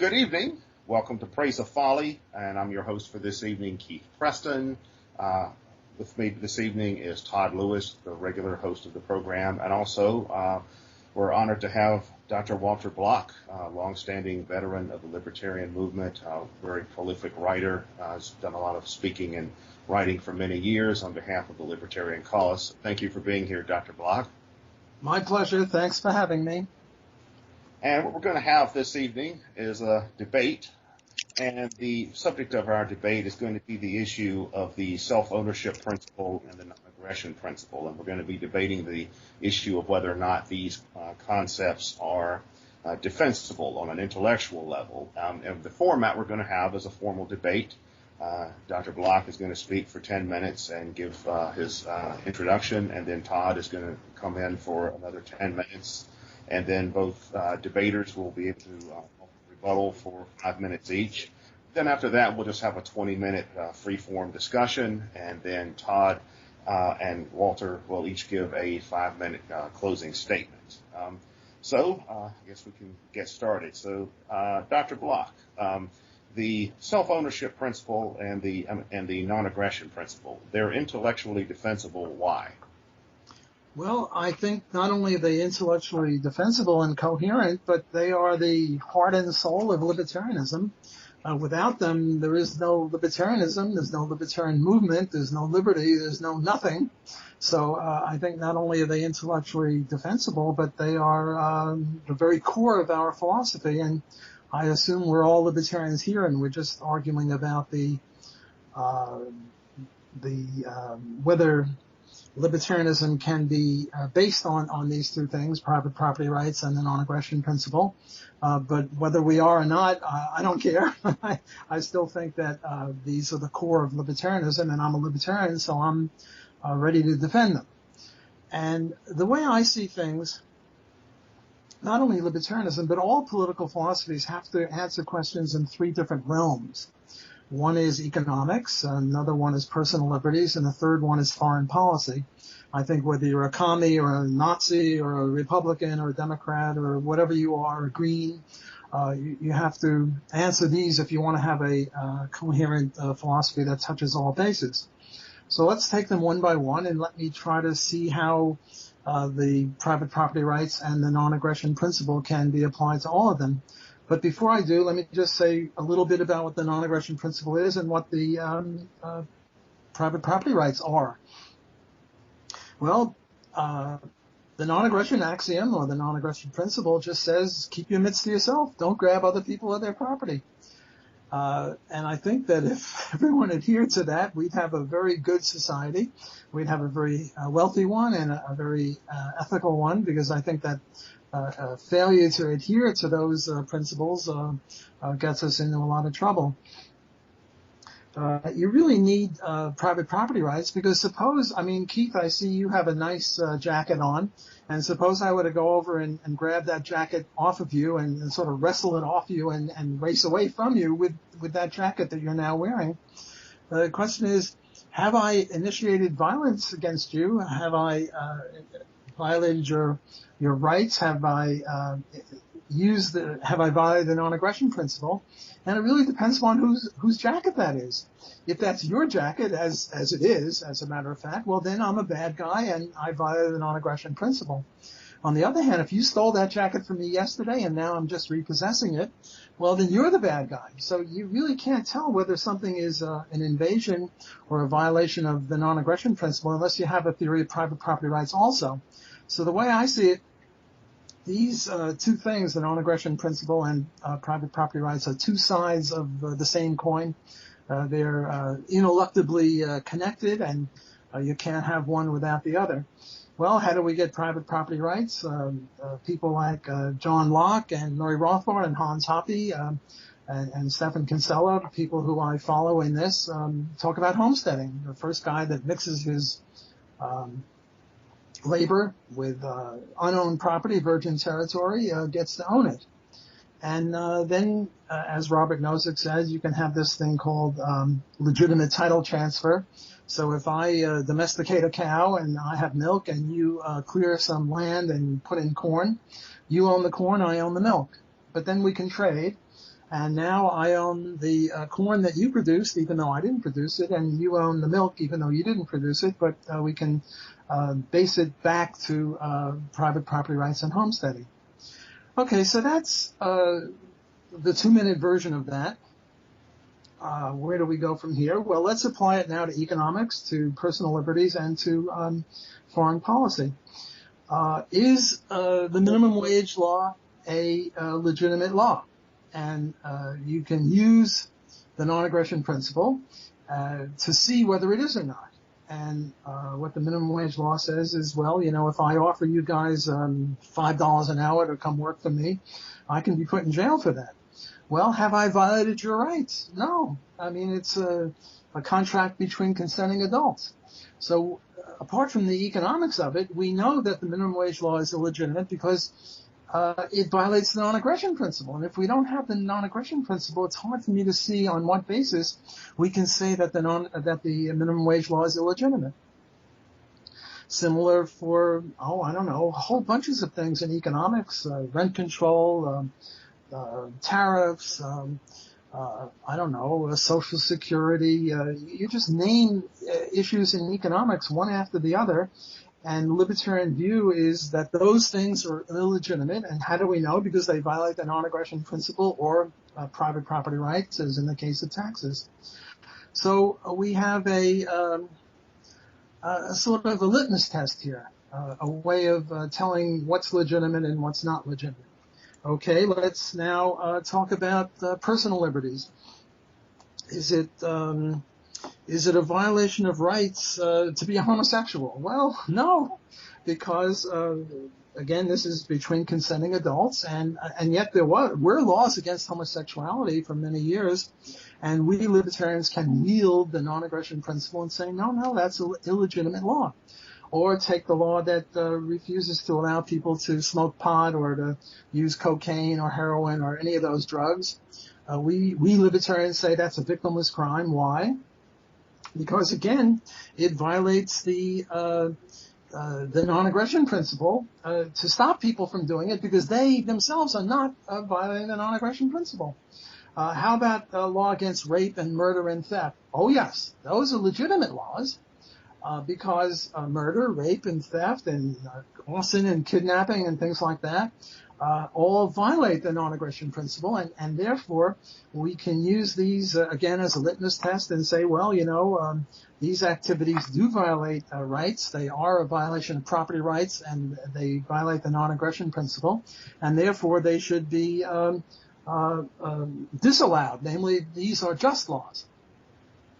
Good evening. Welcome to Praise of Folly, and I'm your host for this evening, Keith Preston. With me this evening is Todd Lewis, the regular host of the program, and also we're honored to have Dr. Walter Block, longstanding veteran of the libertarian movement, very prolific writer, has done a lot of speaking and writing for many years on behalf of the libertarian cause. Thank you for being here, Dr. Block. My pleasure. Thanks for having me. And what we're going to have this evening is a debate, and the subject of our debate is going to be the issue of the self-ownership principle and the non-aggression principle, and we're going to be debating the issue of whether or not these concepts are defensible on an intellectual level. And the format we're going to have is a formal debate. Dr. Block is going to speak for 10 minutes and give his introduction, and then Todd is going to come in for another 10 minutes. And then both debaters will be able to rebuttal for 5 minutes each. Then after that, we'll just have a 20-minute free-form discussion, and then Todd and Walter will each give a 5-minute closing statement. So I guess we can get started. So, Dr. Block, the self-ownership principle and the non-aggression principle, they're intellectually defensible. Why? Well, I think not only are they intellectually defensible and coherent, but they are the heart and soul of libertarianism. Without them, there is no libertarianism, there's no libertarian movement, there's no liberty, there's no nothing. So I think not only are they intellectually defensible, but they are the very core of our philosophy. And I assume we're all libertarians here, and we're just arguing about whether libertarianism can be based on these two things, private property rights and the non-aggression principle. But whether we are or not, I don't care. I still think that these are the core of libertarianism, and I'm a libertarian, so I'm ready to defend them. And the way I see things, not only libertarianism, but all political philosophies have to answer questions in three different realms. One is economics, another one is personal liberties, and the third one is foreign policy. I think whether you're a commie or a Nazi or a Republican or a Democrat or whatever you are, a Green, you have to answer these if you want to have a coherent philosophy that touches all bases. So let's take them one by one, and let me try to see how the private property rights and the non-aggression principle can be applied to all of them. But before I do, let me just say a little bit about what the non-aggression principle is and what the private property rights are. Well, the non-aggression axiom or the non-aggression principle just says keep your mitts to yourself. Don't grab other people or their property. And I think that if everyone adhered to that, we'd have a very good society. We'd have a very wealthy one and a very ethical one, because I think that failure to adhere to those principles gets us into a lot of trouble. You really need private property rights, because suppose, Keith, I see you have a nice jacket on, and suppose I were to go over and grab that jacket off of you and sort of wrestle it off you and race away from you with that jacket that you're now wearing. The question is, have I initiated violence against you? Have I violated your rights? Have I violated the non-aggression principle? And it really depends upon whose jacket that is. If that's your jacket, as it is, as a matter of fact, well, then I'm a bad guy and I violated the non-aggression principle. On the other hand, if you stole that jacket from me yesterday and now I'm just repossessing it, well, then you're the bad guy. So you really can't tell whether something is an invasion or a violation of the non-aggression principle unless you have a theory of private property rights also. So the way I see it, these two things, the non-aggression principle and private property rights, are two sides of the same coin. They're ineluctably connected, and you can't have one without the other. Well, how do we get private property rights? People like John Locke and Murray Rothbard and Hans Hoppe and Stephan Kinsella, people who I follow in this, talk about homesteading. The first guy that mixes his labor with unowned property, virgin territory, gets to own it. And then, as Robert Nozick says, you can have this thing called legitimate title transfer. So if I domesticate a cow and I have milk and you clear some land and put in corn, you own the corn, I own the milk. But then we can trade. and now I own the corn that you produced, even though I didn't produce it, and you own the milk, even though you didn't produce it, but we can base it back to private property rights and homesteading. Okay, so that's the 2-minute version of that. Where do we go from here? Well, let's apply it now to economics, to personal liberties, and to foreign policy. Is the minimum wage law a legitimate law? And you can use the non-aggression principle to see whether it is or not. And what the minimum wage law says is, well, you know, if I offer you guys $5 an hour to come work for me, I can be put in jail for that. Well, have I violated your rights? No. I mean, it's a contract between consenting adults. So apart from the economics of it, we know that the minimum wage law is illegitimate because it violates the non-aggression principle. And if we don't have the non-aggression principle, it's hard for me to see on what basis we can say that the minimum wage law is illegitimate. Similar for, I don't know, whole bunches of things in economics, rent control, tariffs, I don't know, Social Security. You just name issues in economics one after the other. And the libertarian view is that those things are illegitimate. And how do we know? Because they violate the non-aggression principle or private property rights, as in the case of taxes. So we have a sort of a litmus test here, a way of telling what's legitimate and what's not legitimate. Okay, let's now talk about personal liberties. Is it a violation of rights to be a homosexual? Well, no, because again, this is between consenting adults, and yet there were laws against homosexuality for many years, and we libertarians can wield the non-aggression principle and say, no, that's an illegitimate law. Or take the law that refuses to allow people to smoke pot or to use cocaine or heroin or any of those drugs. We libertarians say that's a victimless crime. Why? Because again, it violates the non-aggression principle to stop people from doing it because they themselves are not violating the non-aggression principle. How about a law against rape and murder and theft? Oh yes, those are legitimate laws. Because murder, rape, and theft, and arson and kidnapping and things like that all violate the non-aggression principle, and therefore we can use these again as a litmus test and say, well, you know, these activities do violate rights. They are a violation of property rights, and they violate the non-aggression principle, and therefore they should be disallowed. Namely, these are just laws.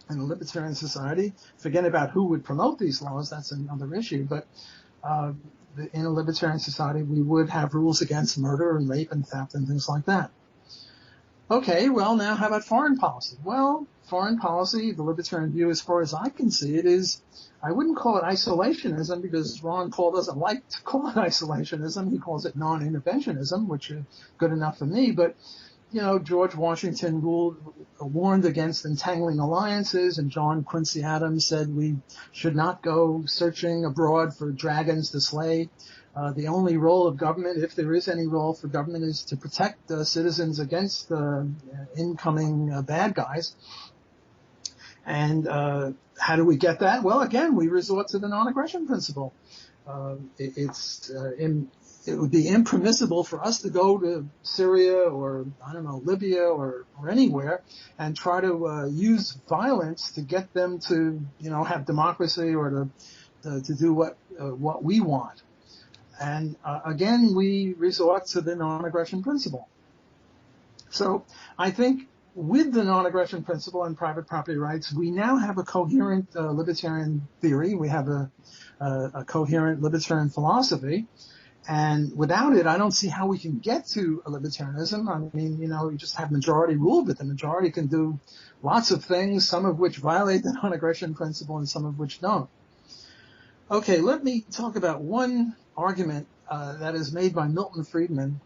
In a libertarian society, forget about who would promote these laws, that's another issue, but in a libertarian society, we would have rules against murder and rape and theft and things like that. Okay, well, now how about foreign policy? Well, foreign policy, the libertarian view, as far as I can see it, is, I wouldn't call it isolationism because Ron Paul doesn't like to call it isolationism. He calls it non-interventionism, which is good enough for me, but you know, George Washington warned against entangling alliances, and John Quincy Adams said we should not go searching abroad for dragons to slay. The only role of government, if there is any role for government, is to protect citizens against incoming bad guys. And how do we get that? Well, again, we resort to the non-aggression principle. It would be impermissible for us to go to Syria or, I don't know, Libya or anywhere and try to use violence to get them to, you know, have democracy or to do what we want. And again, we resort to the non-aggression principle. So I think with the non-aggression principle and private property rights, we now have a coherent libertarian theory. We have a coherent libertarian philosophy. And without it, I don't see how we can get to a libertarianism. I mean, you know, you just have majority rule, but the majority can do lots of things, some of which violate the non-aggression principle and some of which don't. Okay, let me talk about one argument that is made by Milton Friedman,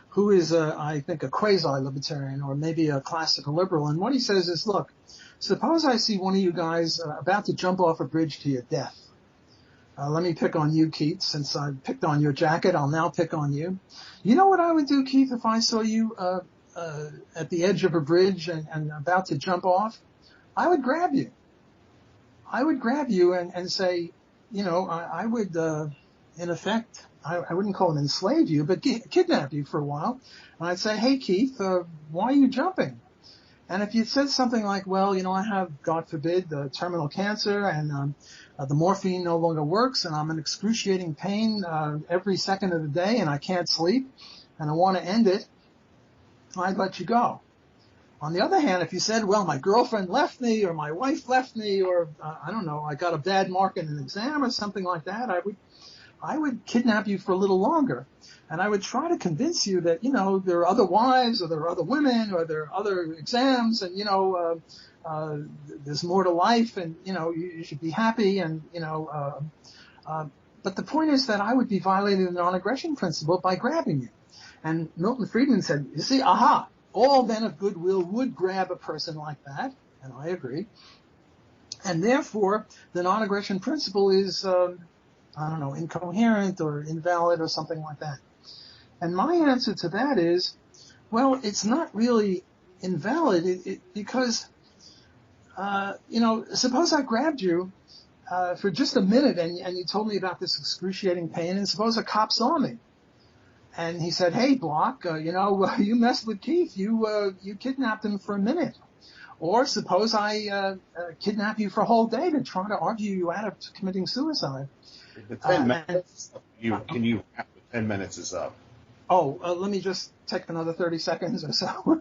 who is, I think, a quasi-libertarian or maybe a classical liberal. And what he says is, look, suppose I see one of you guys about to jump off a bridge to your death. Let me pick on you, Keith. Since I picked on your jacket, I'll now pick on you. You know what I would do, Keith, if I saw you at the edge of a bridge and about to jump off, I would grab you. I would grab you and say, I would, in effect, I wouldn't call it enslave you, but kidnap you for a while. And I'd say, hey, Keith, why are you jumping? And if you said something like, well, I have, God forbid, terminal cancer, and the morphine no longer works, and I'm in excruciating pain every second of the day, and I can't sleep, and I want to end it, I'd let you go. On the other hand, if you said, well, my girlfriend left me, or my wife left me, or I don't know, I got a bad mark in an exam or something like that, I would kidnap you for a little longer. And I would try to convince you that, there are other wives, or there are other women, or there are other exams, and, there's more to life, and, you should be happy, and, but the point is that I would be violating the non-aggression principle by grabbing you. And Milton Friedman said, you see, aha, all men of goodwill would grab a person like that, and I agree. And therefore, the non-aggression principle is, incoherent or invalid or something like that. And my answer to that is, well, it's not really invalid because, suppose I grabbed you for just a minute and you told me about this excruciating pain, and suppose a cop saw me. And he said, hey, Block, you messed with Keith. You kidnapped him for a minute. Or suppose I kidnap you for a whole day to try to argue you out of committing suicide. The 10 minutes, can you wrap the 10 minutes is up? Let me just take another 30 seconds or so.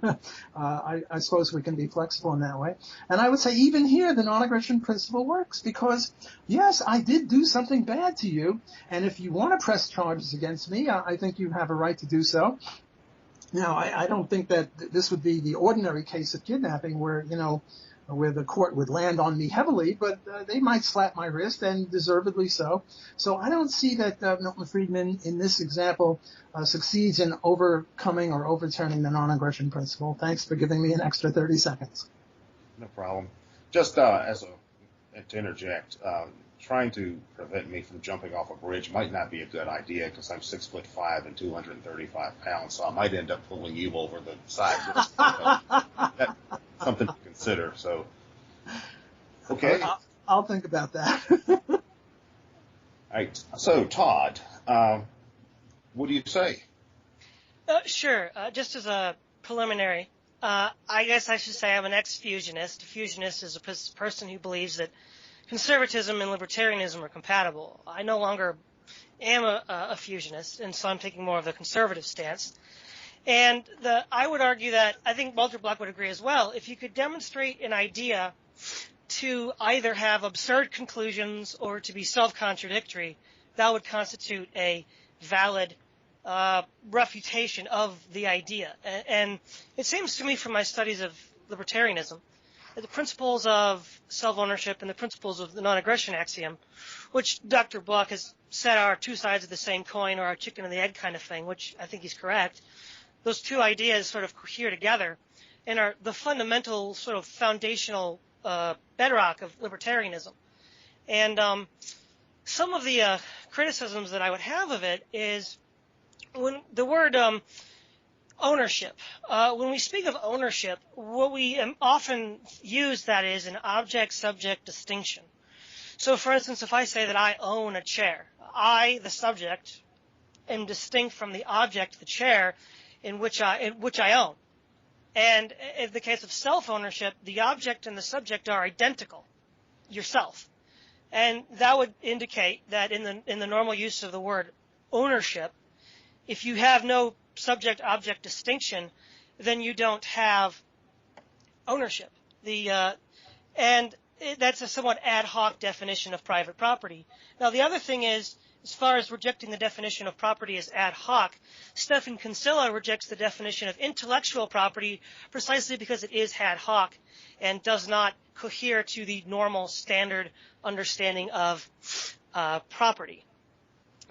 I suppose we can be flexible in that way. And I would say even here, the non-aggression principle works because, yes, I did do something bad to you. And if you want to press charges against me, I think you have a right to do so. Now, I don't think that this would be the ordinary case of kidnapping where, where the court would land on me heavily, but they might slap my wrist, and deservedly so. So I don't see that Milton Friedman, in this example, succeeds in overcoming or overturning the non-aggression principle. Thanks for giving me an extra 30 seconds. No problem. Just to interject, trying to prevent me from jumping off a bridge might not be a good idea because I'm 6'5" and 235 pounds, so I might end up pulling you over the side. That's something to consider. So, okay. I'll think about that. All right. So, Todd, what do you say? Sure. Just as a preliminary, I guess I should say I'm an ex-fusionist. A fusionist is a person who believes that conservatism and libertarianism are compatible. I no longer am a fusionist, and so I'm taking more of the conservative stance. And I would argue that, I think Walter Block would agree as well, if you could demonstrate an idea to either have absurd conclusions or to be self-contradictory, that would constitute a valid refutation of the idea. And it seems to me from my studies of libertarianism that the principles of self-ownership and the principles of the non-aggression axiom, which Dr. Block has said are two sides of the same coin or a chicken and the egg kind of thing, which I think he's correct, those two ideas sort of cohere together and are the fundamental sort of foundational bedrock of libertarianism. And some of the criticisms that I would have of it is when the word ownership. When we speak of ownership, what we often use that is an object-subject distinction. So, for instance, if I say that I own a chair, I, the subject, am distinct from the object, the chair, in which I own. And in the case of self-ownership, the object and the subject are identical, yourself. And that would indicate that in the normal use of the word ownership, if you have no subject-object distinction, then you don't have ownership. And that's a somewhat ad hoc definition of private property. Now, the other thing is, as far as rejecting the definition of property as ad hoc, Stephan Kinsella rejects the definition of intellectual property precisely because it is ad hoc and does not cohere to the normal standard understanding of property.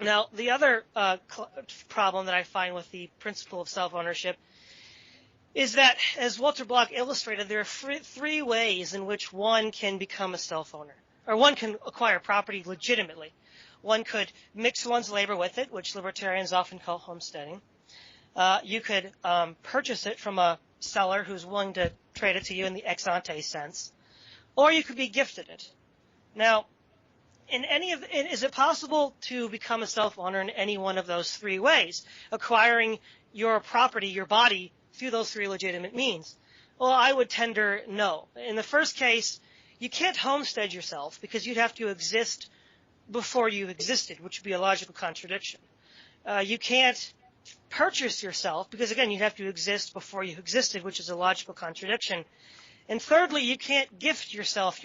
Now, the other problem that I find with the principle of self-ownership is that, as Walter Block illustrated, there are three ways in which one can become a self-owner, or one can acquire property legitimately. One could mix one's labor with it, which libertarians often call homesteading. You could purchase it from a seller who's willing to trade it to you in the ex ante sense, or you could be gifted it. Now, is it possible to become a self-owner in any one of those three ways, acquiring your property, your body, through those three legitimate means? Well, I would tender no. In the first case, you can't homestead yourself because you'd have to exist before you existed, which would be a logical contradiction. You can't purchase yourself because, again, you'd have to exist before you existed, which is a logical contradiction. And thirdly, you can't gift yourself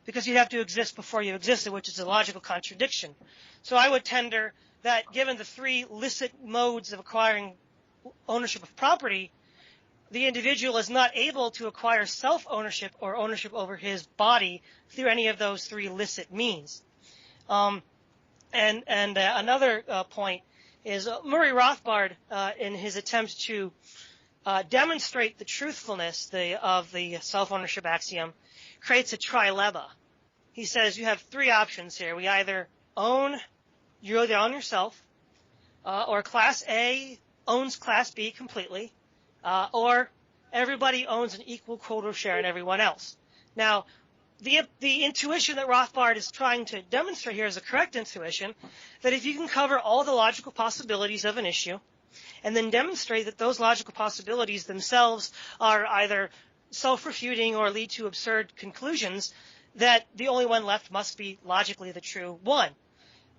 because you'd have to exist before you existed, which is a logical contradiction. So I would tender that given the three licit modes of acquiring ownership of property, the individual is not able to acquire self-ownership or ownership over his body through any of those three licit means. Another point is Murray Rothbard, in his attempt to demonstrate the truthfulness of the self-ownership axiom, creates a trilemma. He says you have three options here. We either you either own yourself, or Class A owns Class B completely, or everybody owns an equal quota share in everyone else. Now, the intuition that Rothbard is trying to demonstrate here is a correct intuition, that if you can cover all the logical possibilities of an issue, and then demonstrate that those logical possibilities themselves are either self-refuting or lead to absurd conclusions, that the only one left must be logically the true one.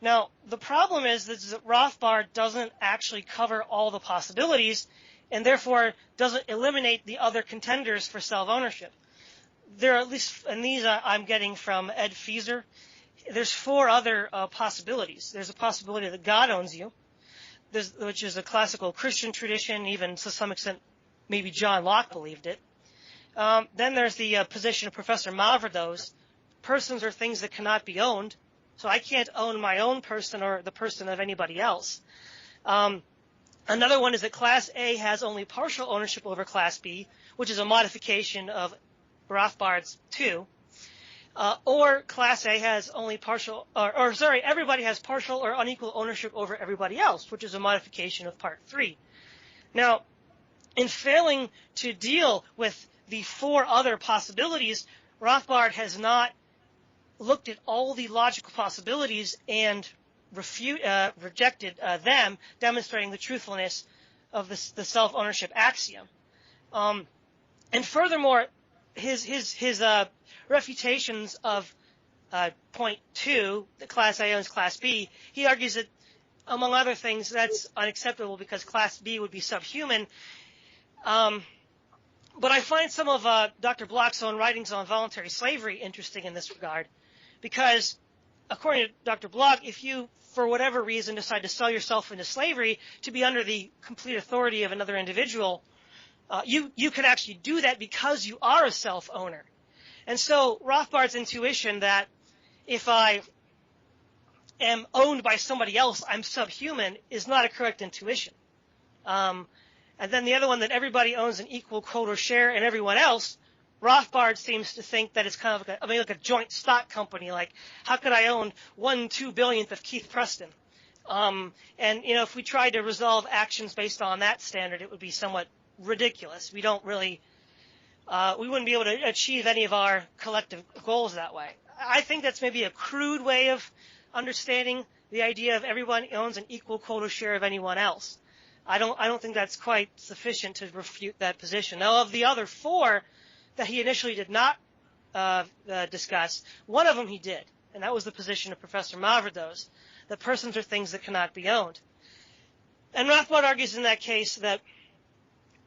Now, the problem is that Rothbard doesn't actually cover all the possibilities and therefore doesn't eliminate the other contenders for self-ownership. There are at least, and these I'm getting from Ed Fieser, there's four other possibilities. There's a possibility that God owns you, which is a classical Christian tradition, even to some extent maybe John Locke believed it. Then there's the position of Professor Mavrodos, persons are things that cannot be owned, so I can't own my own person or the person of anybody else. Another one is that Class A has only partial ownership over Class B, which is a modification of Rothbard's 2. Or Class A has only everybody has partial or unequal ownership over everybody else, which is a modification of Part 3. Now, in failing to deal with the four other possibilities, Rothbard has not looked at all the logical possibilities and rejected them, demonstrating the truthfulness of the self-ownership axiom. And furthermore, his refutations of point 2, that Class A owns Class B, he argues that, among other things, that's unacceptable because Class B would be subhuman. But I find some of Dr. Bloch's own writings on voluntary slavery interesting in this regard, because according to Dr. Bloch, if you, for whatever reason, decide to sell yourself into slavery to be under the complete authority of another individual, you can actually do that because you are a self-owner. And so Rothbard's intuition that if I am owned by somebody else, I'm subhuman, is not a correct intuition. And then the other one, that everybody owns an equal quota share in everyone else, Rothbard seems to think that it's kind of like a joint stock company. Like, how could I own 1/2 billionth of Keith Preston? And, if we tried to resolve actions based on that standard, it would be somewhat ridiculous. We wouldn't be able to achieve any of our collective goals that way. I think that's maybe a crude way of understanding the idea of everyone owns an equal quota share of anyone else. I don't think that's quite sufficient to refute that position. Now, of the other four that he initially did not discuss, one of them he did, and that was the position of Professor Mavrodos, that persons are things that cannot be owned. And Rothbard argues in that case that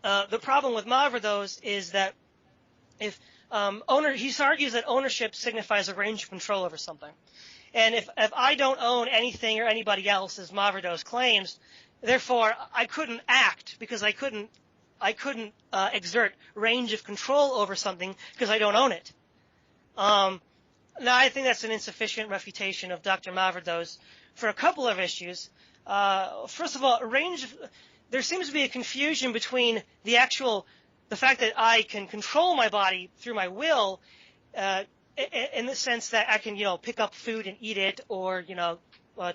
the problem with Mavrodos is that he argues that ownership signifies a range of control over something. And if I don't own anything or anybody else, as Mavrodos claims, therefore I couldn't act because I couldn't exert range of control over something because I don't own it. Now, I think that's an insufficient refutation of Dr. Mavrodos for a couple of issues. First of all, there seems to be a confusion between the fact that I can control my body through my will, in the sense that I can, pick up food and eat it, or,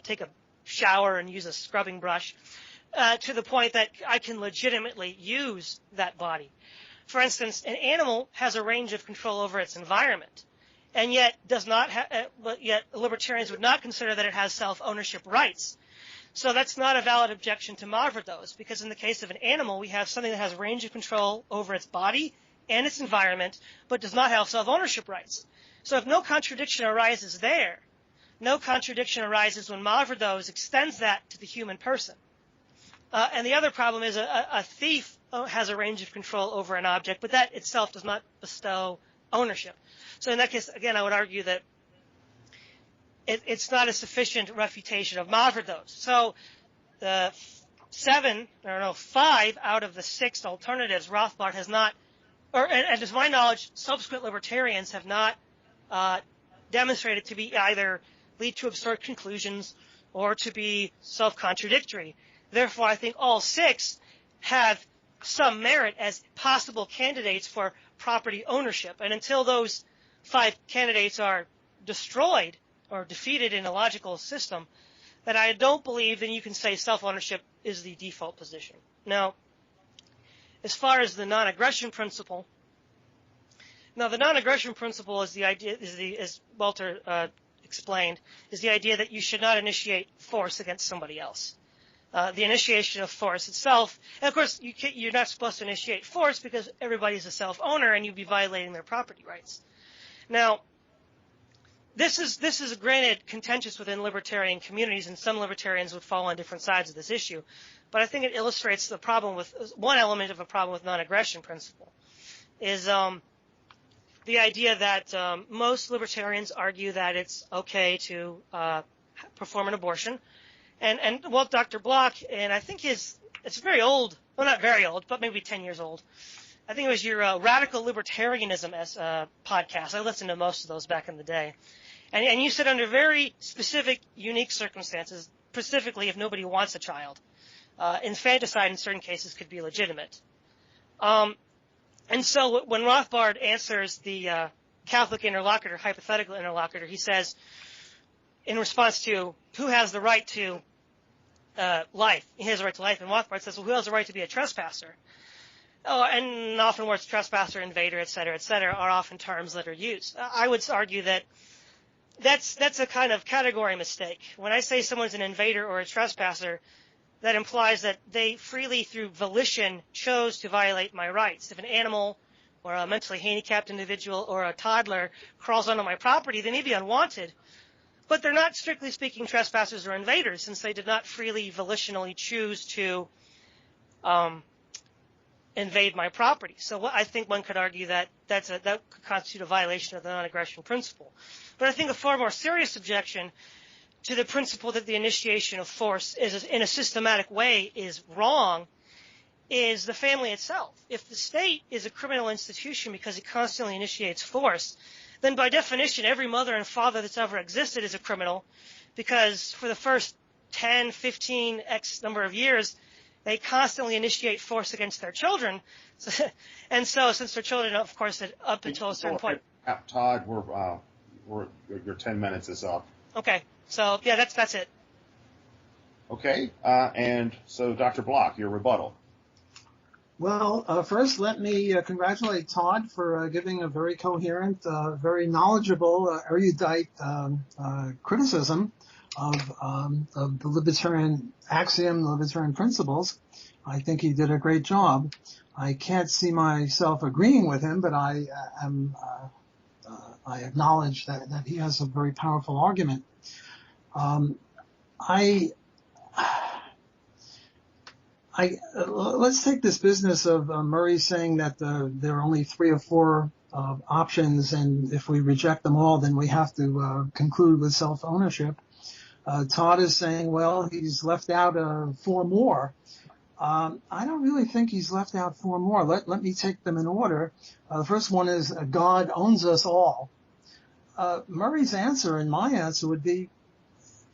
take a shower and use a scrubbing brush. to the point that I can legitimately use that body. For instance, an animal has a range of control over its environment, and yet yet libertarians would not consider that it has self-ownership rights. So that's not a valid objection to moderator, because in the case of an animal, we have something that has range of control over its body and its environment, but does not have self-ownership rights. So if no contradiction arises there, no contradiction arises when moderator extends that to the human person. And the other problem is a thief has a range of control over an object, but that itself does not bestow ownership. So in that case, again, I would argue that it's not a sufficient refutation of moderator. So the 5 out of the 6 alternatives, Rothbard has not, and to my knowledge, subsequent libertarians have not demonstrated to be either lead to absurd conclusions or to be self-contradictory. Therefore, I think all 6 have some merit as possible candidates for property ownership. And until those 5 candidates are destroyed or defeated in a logical system, then I don't believe that you can say self-ownership is the default position. Now, as far as the non-aggression principle, the non-aggression principle is the idea, as Walter explained, is the idea that you should not initiate force against somebody else. The initiation of force itself, and of course you're not supposed to initiate force because everybody's a self-owner and you'd be violating their property rights. Now, this is granted contentious within libertarian communities, and some libertarians would fall on different sides of this issue, but I think it illustrates the problem with one element of a problem with non-aggression principle is the idea that most libertarians argue that it's okay to perform an abortion. And Dr. Block, and I think it's very old, well, not very old, but maybe 10 years old. I think it was your Radical Libertarianism podcast. I listened to most of those back in the day. And you said under very specific, unique circumstances, specifically if nobody wants a child, infanticide in certain cases could be legitimate. And so when Rothbard answers the Catholic interlocutor, hypothetical interlocutor, he says, in response to who has the right to life, he has the right to life, and Rothbard says, well, who has the right to be a trespasser? Oh, and often words trespasser, invader, et cetera, are often terms that are used. I would argue that that's a kind of category mistake. When I say someone's an invader or a trespasser, that implies that they freely, through volition, chose to violate my rights. If an animal or a mentally handicapped individual or a toddler crawls onto my property, they may be unwanted, but they're not, strictly speaking, trespassers or invaders, since they did not freely, volitionally choose to invade my property. So I think one could argue that that could constitute a violation of the non-aggression principle. But I think a far more serious objection to the principle that the initiation of force is in a systematic way is wrong is the family itself. If the state is a criminal institution because it constantly initiates force, then by definition every mother and father that's ever existed is a criminal, because for the first 10, 15, X number of years they constantly initiate force against their children. And so since their children, of course, up until a certain point. Todd, your 10 minutes is up. Okay. So, yeah, that's it. Okay. And so, Dr. Block, your rebuttal. Well, first, let me congratulate Todd for giving a very coherent, very knowledgeable, erudite criticism of the libertarian axiom, the libertarian principles. I think he did a great job. I can't see myself agreeing with him, but I acknowledge that he has a very powerful argument. Let's take this business of Murray saying that there are only 3 or 4 options, and if we reject them all, then we have to conclude with self-ownership. Todd is saying, well, he's left out 4 more. I don't really think he's left out 4 more. Let me take them in order. The first one is God owns us all. Murray's answer and my answer would be,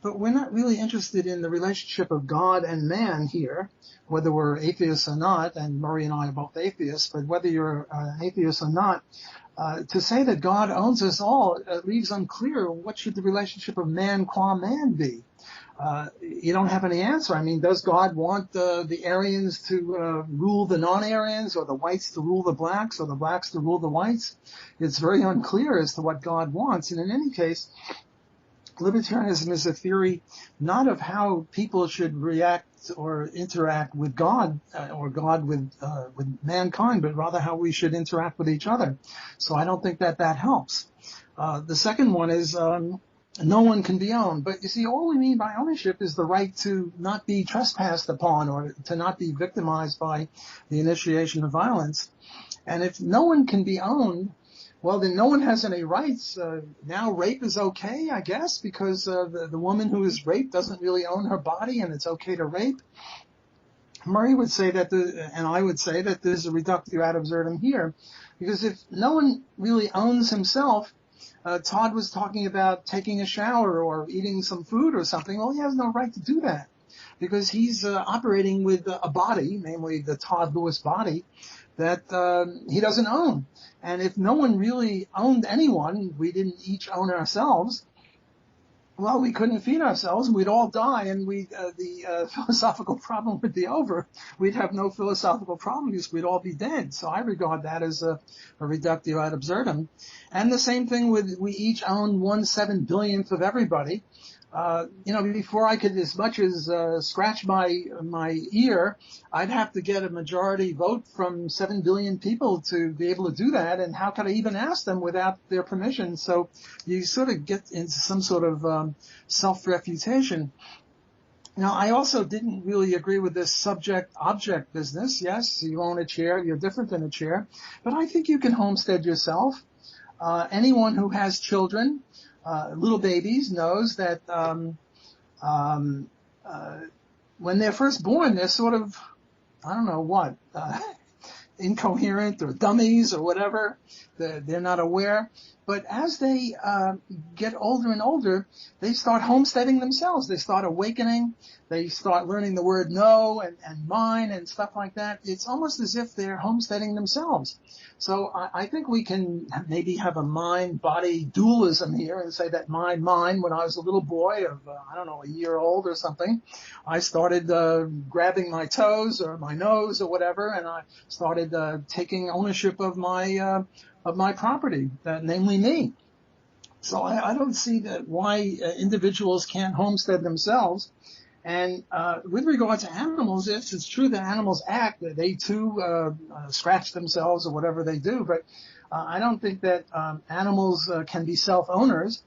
but we're not really interested in the relationship of God and man here, whether we're atheists or not, and Murray and I are both atheists, but whether you're an atheist or not, to say that God owns us all leaves unclear what should the relationship of man qua man be. you don't have any answer. I mean, does God want the Aryans to rule the non-Aryans, or the whites to rule the blacks, or the blacks to rule the whites? It's very unclear as to what God wants. And in any case, libertarianism is a theory not of how people should react or interact with God, or God with mankind, but rather how we should interact with each other. So I don't think that helps. The second one is no one can be owned. But you see, all we mean by ownership is the right to not be trespassed upon, or to not be victimized by the initiation of violence. And if no one can be owned, well, then no one has any rights. Now rape is okay, I guess, because the woman who is raped doesn't really own her body, and it's okay to rape. Murray would say that, and I would say that there's a reductio ad absurdum here, because if no one really owns himself, Todd was talking about taking a shower or eating some food or something. Well, he has no right to do that, because he's operating with a body, namely the Todd Lewis body, that he doesn't own. And if no one really owned anyone, we didn't each own ourselves, well, we couldn't feed ourselves, and we'd all die, and the philosophical problem would be over. We'd have no philosophical problem because we'd all be dead. So I regard that as a reductio ad absurdum. And the same thing with, we each own 1/7 billionth of everybody. Before I could as much as scratch my ear, I'd have to get a majority vote from 7 billion people to be able to do that. And how could I even ask them without their permission? So you sort of get into some sort of self-refutation. Now, I also didn't really agree with this subject-object business. Yes, you own a chair, you're different than a chair, but I think you can homestead yourself. Anyone who has children, little babies, knows that when they're first born, they're sort of, I don't know what, incoherent or dummies or whatever. They're not aware. But as they get older and older, they start homesteading themselves. They start awakening. They start learning the word no and mine and stuff like that. It's almost as if they're homesteading themselves. So I think we can maybe have a mind-body dualism here and say that mine, when I was a little boy of, a year old or something, I started grabbing my toes or my nose or whatever, and I started taking ownership of my property, namely me. So I don't see why individuals can't homestead themselves. And with regard to animals, yes, it's true that animals act. They too scratch themselves or whatever they do. But I don't think that animals can be self-owners,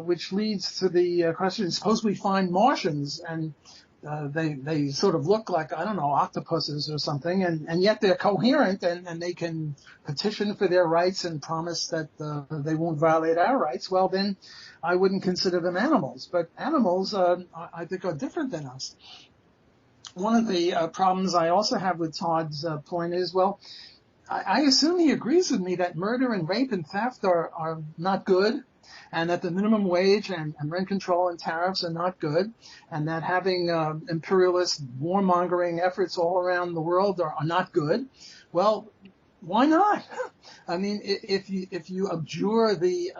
which leads to the question, suppose we find Martians and they sort of look like, octopuses or something, and yet they're coherent and they can petition for their rights and promise that they won't violate our rights. Well, then I wouldn't consider them animals. But animals, I think, are different than us. One of the problems I also have with Todd's point is, well, I assume he agrees with me that murder and rape and theft are not good, and that the minimum wage and rent control and tariffs are not good, and that having imperialist warmongering efforts all around the world are not good. Well, why not? I mean, if you abjure the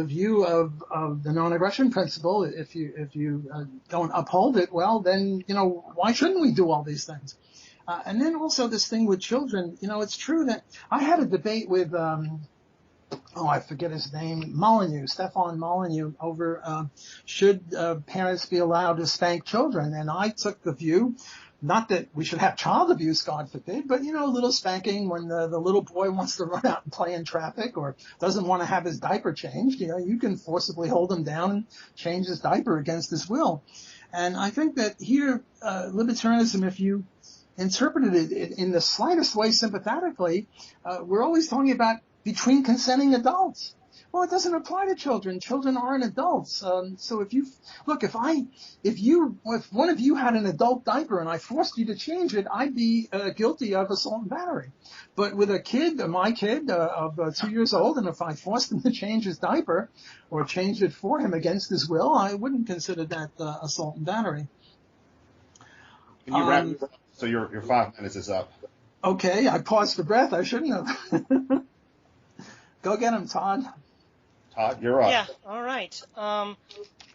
view of the non-aggression principle, if you don't uphold it, well, then why shouldn't we do all these things? And then also this thing with children. It's true that I had a debate with I forget his name, Stefan Molyneux, over should parents be allowed to spank children. And I took the view, not that we should have child abuse, God forbid, but, a little spanking when the little boy wants to run out and play in traffic or doesn't want to have his diaper changed. You can forcibly hold him down and change his diaper against his will. And I think that here, libertarianism, if you interpreted it in the slightest way sympathetically, we're always talking about between consenting adults. Well, it doesn't apply to children. Children aren't adults. So if one of you had an adult diaper and I forced you to change it, I'd be guilty of assault and battery. But with a kid, my kid of 2 years old, and if I forced him to change his diaper or changed it for him against his will, I wouldn't consider that assault and battery. Can you wrap it up? So your 5 minutes is up. Okay, I paused for breath. I shouldn't have. Go get him, Todd. Todd, you're up. Yeah, all right.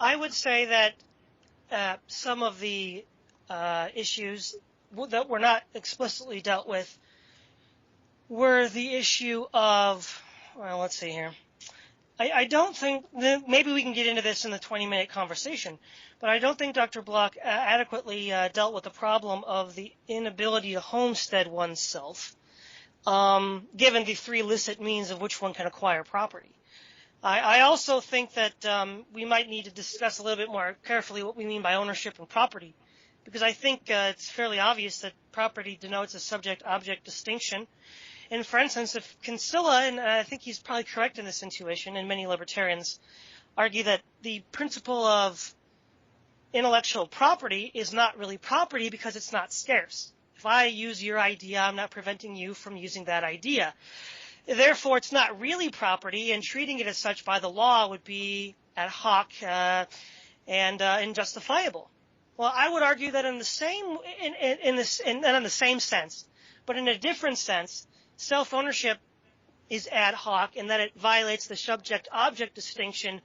I would say that some of the issues that were not explicitly dealt with were the issue of, well, let's see here. I don't think, maybe we can get into this in the 20-minute conversation, but I don't think Dr. Block adequately dealt with the problem of the inability to homestead oneself, given the three licit means of which one can acquire property. I also think that we might need to discuss a little bit more carefully what we mean by ownership and property, because I think it's fairly obvious that property denotes a subject-object distinction. And for instance, if Kinsella, and I think he's probably correct in this intuition, and many libertarians argue that the principle of intellectual property is not really property because it's not scarce. If I use your idea, I'm not preventing you from using that idea. Therefore, it's not really property, and treating it as such by the law would be ad hoc and unjustifiable. Well, I would argue that in the same sense, but in a different sense, self-ownership is ad hoc in that it violates the subject-object distinction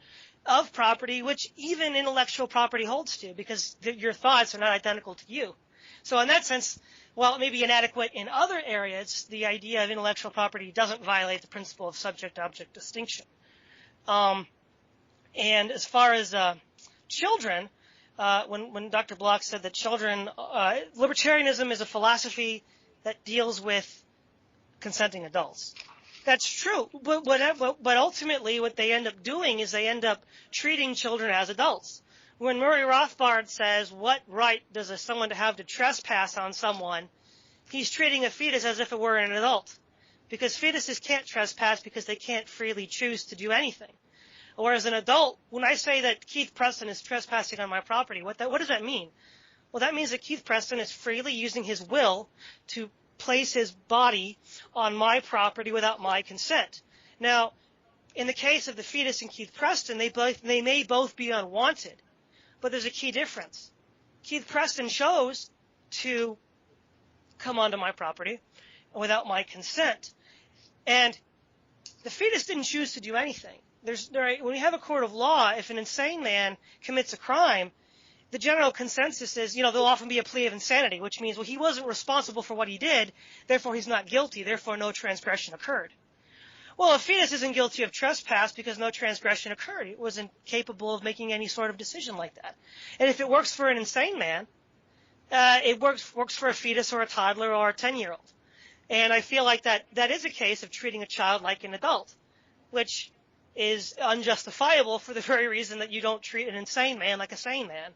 of property, which even intellectual property holds to, because your thoughts are not identical to you. So in that sense, while it may be inadequate in other areas, the idea of intellectual property doesn't violate the principle of subject-object distinction. And as far as children, when Dr. Block said that children, libertarianism is a philosophy that deals with consenting adults. That's true, but ultimately what they end up doing is they end up treating children as adults. When Murray Rothbard says, what right does someone have to trespass on someone, he's treating a fetus as if it were an adult, because fetuses can't trespass because they can't freely choose to do anything. Whereas an adult, when I say that Keith Preston is trespassing on my property, what does that mean? Well, that means that Keith Preston is freely using his will to place his body on my property without my consent. Now, in the case of the fetus and Keith Preston, they may both be unwanted, but there's a key difference. Keith Preston chose to come onto my property without my consent, and the fetus didn't choose to do anything. When you have a court of law, if an insane man commits a crime, the general consensus is, there'll often be a plea of insanity, which means, well, he wasn't responsible for what he did, therefore he's not guilty, therefore no transgression occurred. Well, a fetus isn't guilty of trespass because no transgression occurred. It wasn't capable of making any sort of decision like that. And if it works for an insane man, it works for a fetus or a toddler or a 10-year-old. And I feel like that is a case of treating a child like an adult, which is unjustifiable for the very reason that you don't treat an insane man like a sane man.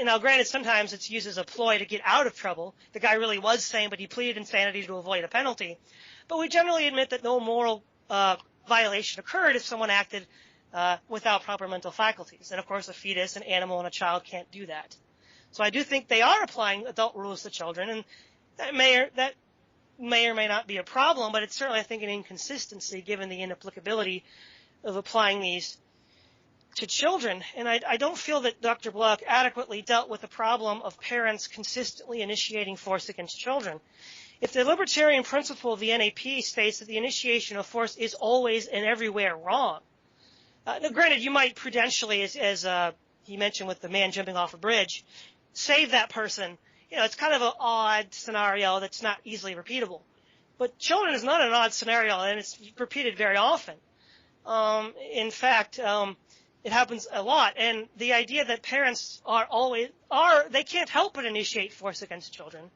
Now, granted, sometimes it's used as a ploy to get out of trouble. The guy really was sane, but he pleaded insanity to avoid a penalty. But we generally admit that no moral violation occurred if someone acted without proper mental faculties. And, of course, a fetus, an animal, and a child can't do that. So I do think they are applying adult rules to children, and that may or may not be a problem, but it's certainly, I think, an inconsistency given the inapplicability of applying these to children. And I don't feel that Dr. Block adequately dealt with the problem of parents consistently initiating force against children. If the libertarian principle of the NAP states that the initiation of force is always and everywhere wrong, now granted, you might prudentially, as he mentioned with the man jumping off a bridge, save that person. It's kind of an odd scenario that's not easily repeatable. But children is not an odd scenario, and it's repeated very often. In fact, it happens a lot. And the idea that parents they can't help but initiate force against children,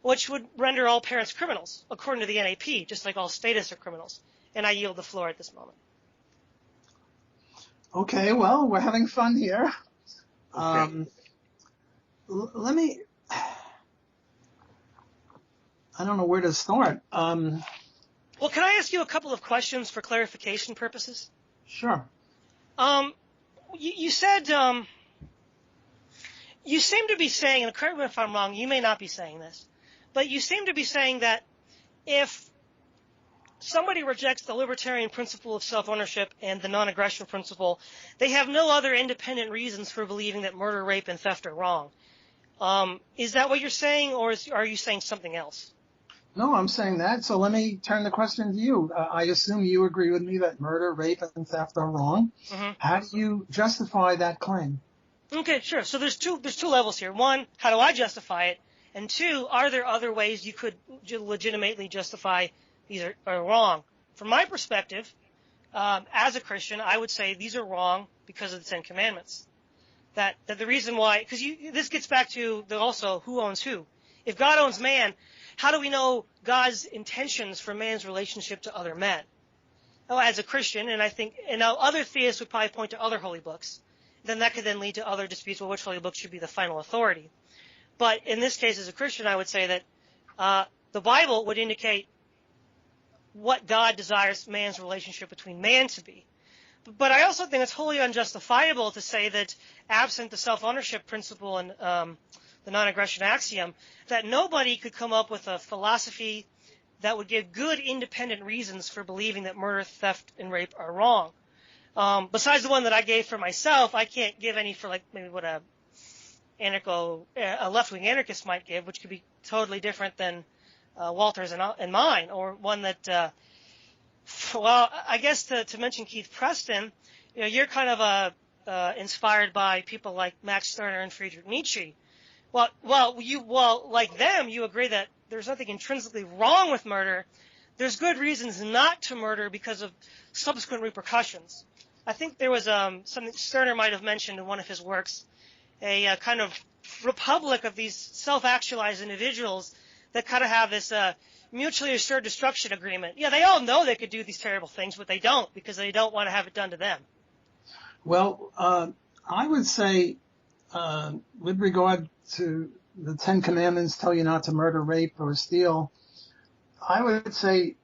which would render all parents criminals, according to the NAP, just like all statists are criminals. And I yield the floor at this moment. Okay, well, we're having fun here. Okay. Let me, I don't know where to start. Well, can I ask you a couple of questions for clarification purposes? Sure. You said, you seem to be saying, and correct me if I'm wrong, you may not be saying this, but you seem to be saying that if somebody rejects the libertarian principle of self-ownership and the non-aggression principle, they have no other independent reasons for believing that murder, rape, and theft are wrong. Is that what you're saying, or are you saying something else? No, I'm saying that. So let me turn the question to you. I assume you agree with me that murder, rape, and theft are wrong. Mm-hmm. How do you justify that claim? Okay, sure. So there's two levels here. One, how do I justify it? And two, are there other ways you could legitimately justify these are wrong? From my perspective, as a Christian, I would say these are wrong because of the Ten Commandments. That the reason why, because this gets back to also who owns who. If God owns man, how do we know God's intentions for man's relationship to other men? Well, as a Christian, and I think, and now other theists would probably point to other holy books. Then that could then lead to other disputes. Well, which holy book should be the final authority? But in this case, as a Christian, I would say that the Bible would indicate what God desires man's relationship between man to be. But I also think it's wholly unjustifiable to say that absent the self-ownership principle and the non-aggression axiom, that nobody could come up with a philosophy that would give good independent reasons for believing that murder, theft, and rape are wrong. Besides the one that I gave for myself, I can't give any for like maybe what a left-wing anarchist might give, which could be totally different than Walter's and mine, or one that, well, I guess to mention Keith Preston, you're kind of inspired by people like Max Stirner and Friedrich Nietzsche. Well, like them, you agree that there's nothing intrinsically wrong with murder. There's good reasons not to murder because of subsequent repercussions. I think there was something Stirner might have mentioned in one of his works, a kind of republic of these self-actualized individuals that kind of have this mutually assured destruction agreement. Yeah, they all know they could do these terrible things, but they don't because they don't want to have it done to them. Well, I would say, with regard to the Ten Commandments tell you not to murder, rape, or steal, I would say,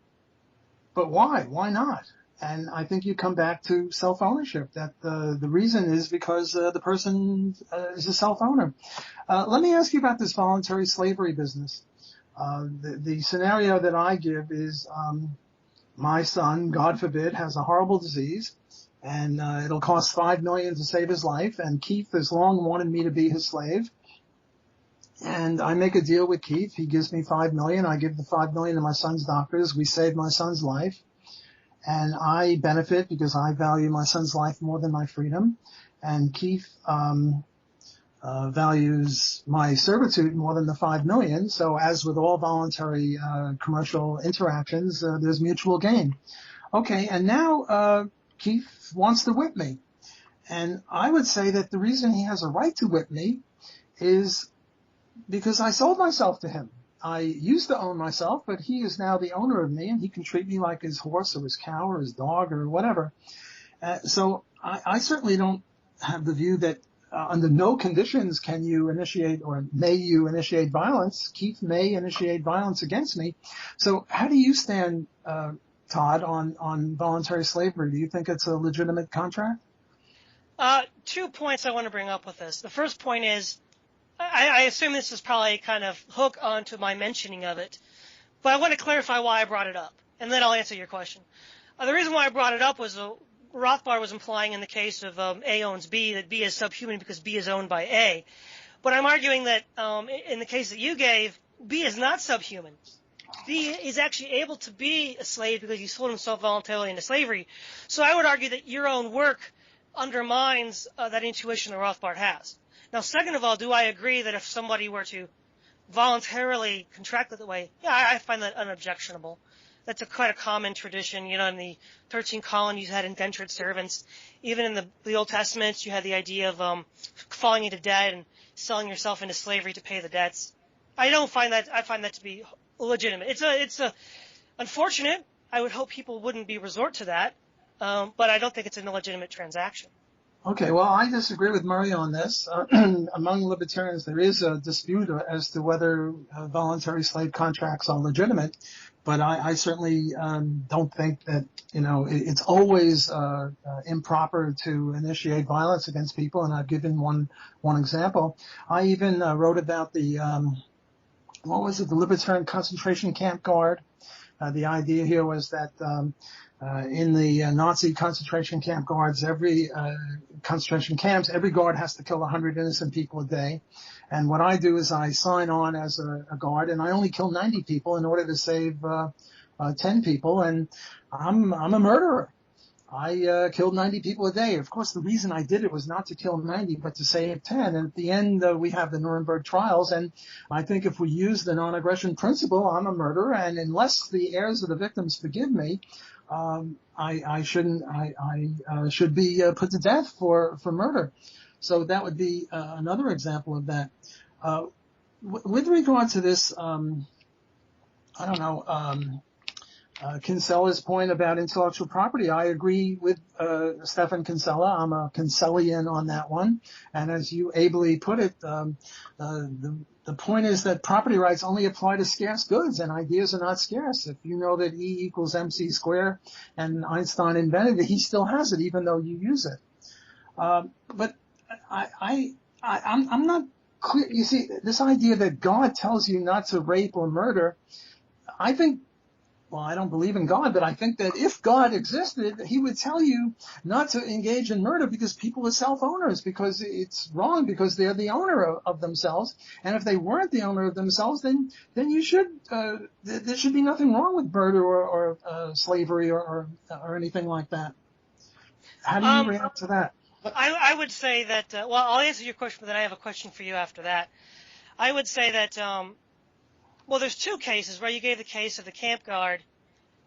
but why? Why not? And I think you come back to self-ownership, that the reason is because the person is a self-owner. Let me ask you about this voluntary slavery business. The scenario that I give is my son, God forbid, has a horrible disease, and it'll cost $5 million to save his life, and Keith has long wanted me to be his slave. And I make a deal with Keith. He gives me $5 million. I give the $5 million to my son's doctors. We save my son's life. And I benefit because I value my son's life more than my freedom. And Keith values my servitude more than the $5 million. So as with all voluntary commercial interactions, there's mutual gain. Okay, and now Keith wants to whip me. And I would say that the reason he has a right to whip me is because I sold myself to him. I used to own myself, but he is now the owner of me, and he can treat me like his horse or his cow or his dog or whatever. So I certainly don't have the view that under no conditions can you initiate or may you initiate violence. Keith may initiate violence against me. So how do you stand, Todd, on voluntary slavery? Do you think it's a legitimate contract? 2 points I want to bring up with this. The first point is, I assume this is probably kind of hook onto my mentioning of it, but I want to clarify why I brought it up, and then I'll answer your question. The reason why I brought it up was Rothbard was implying in the case of A owns B that B is subhuman because B is owned by A. But I'm arguing that in the case that you gave, B is not subhuman. B is actually able to be a slave because he sold himself voluntarily into slavery. So I would argue that your own work undermines that intuition that Rothbard has. Now, second of all, do I agree that if somebody were to voluntarily contract it that way, yeah, I find that unobjectionable. That's quite a common tradition. In the 13 colonies, you had indentured servants. Even in the Old Testament, you had the idea of falling into debt and selling yourself into slavery to pay the debts. I find that to be legitimate. It's unfortunate. I would hope people wouldn't resort to that, but I don't think it's an illegitimate transaction. Okay, well, I disagree with Murray on this. Among libertarians, there is a dispute as to whether voluntary slave contracts are legitimate, but I certainly don't think that, it's always improper to initiate violence against people, and I've given one example. I even wrote about the libertarian concentration camp guard The idea here was that in the Nazi concentration camp guards, every concentration camps, every guard has to kill 100 innocent people a day. And what I do is I sign on as a guard, and I only kill 90 people in order to save 10 people, and I'm a murderer. I killed 90 people a day. Of course, the reason I did it was not to kill 90, but to save 10. And at the end, we have the Nuremberg trials. And I think if we use the non-aggression principle, I'm a murderer. And unless the heirs of the victims forgive me, I should be put to death for murder. So that would be another example of that. With regard to this, Kinsella's point about intellectual property, I agree with Stefan Kinsella. I'm a Kinsellian on that one. And as you ably put it, the point is that property rights only apply to scarce goods, and ideas are not scarce. If you know that E equals MC squared and Einstein invented it, he still has it even though you use it. But I'm not clear. You see, this idea that God tells you not to rape or murder, I think, well, I don't believe in God, but I think that if God existed, he would tell you not to engage in murder because people are self-owners, because it's wrong, because they're the owner of themselves. And if they weren't the owner of themselves, then you should, there should be nothing wrong with murder or slavery or anything like that. How do you react to that? I would say that, well, I'll answer your question, but then I have a question for you after that. I would say that, well, there's two cases where you gave the case of the camp guard.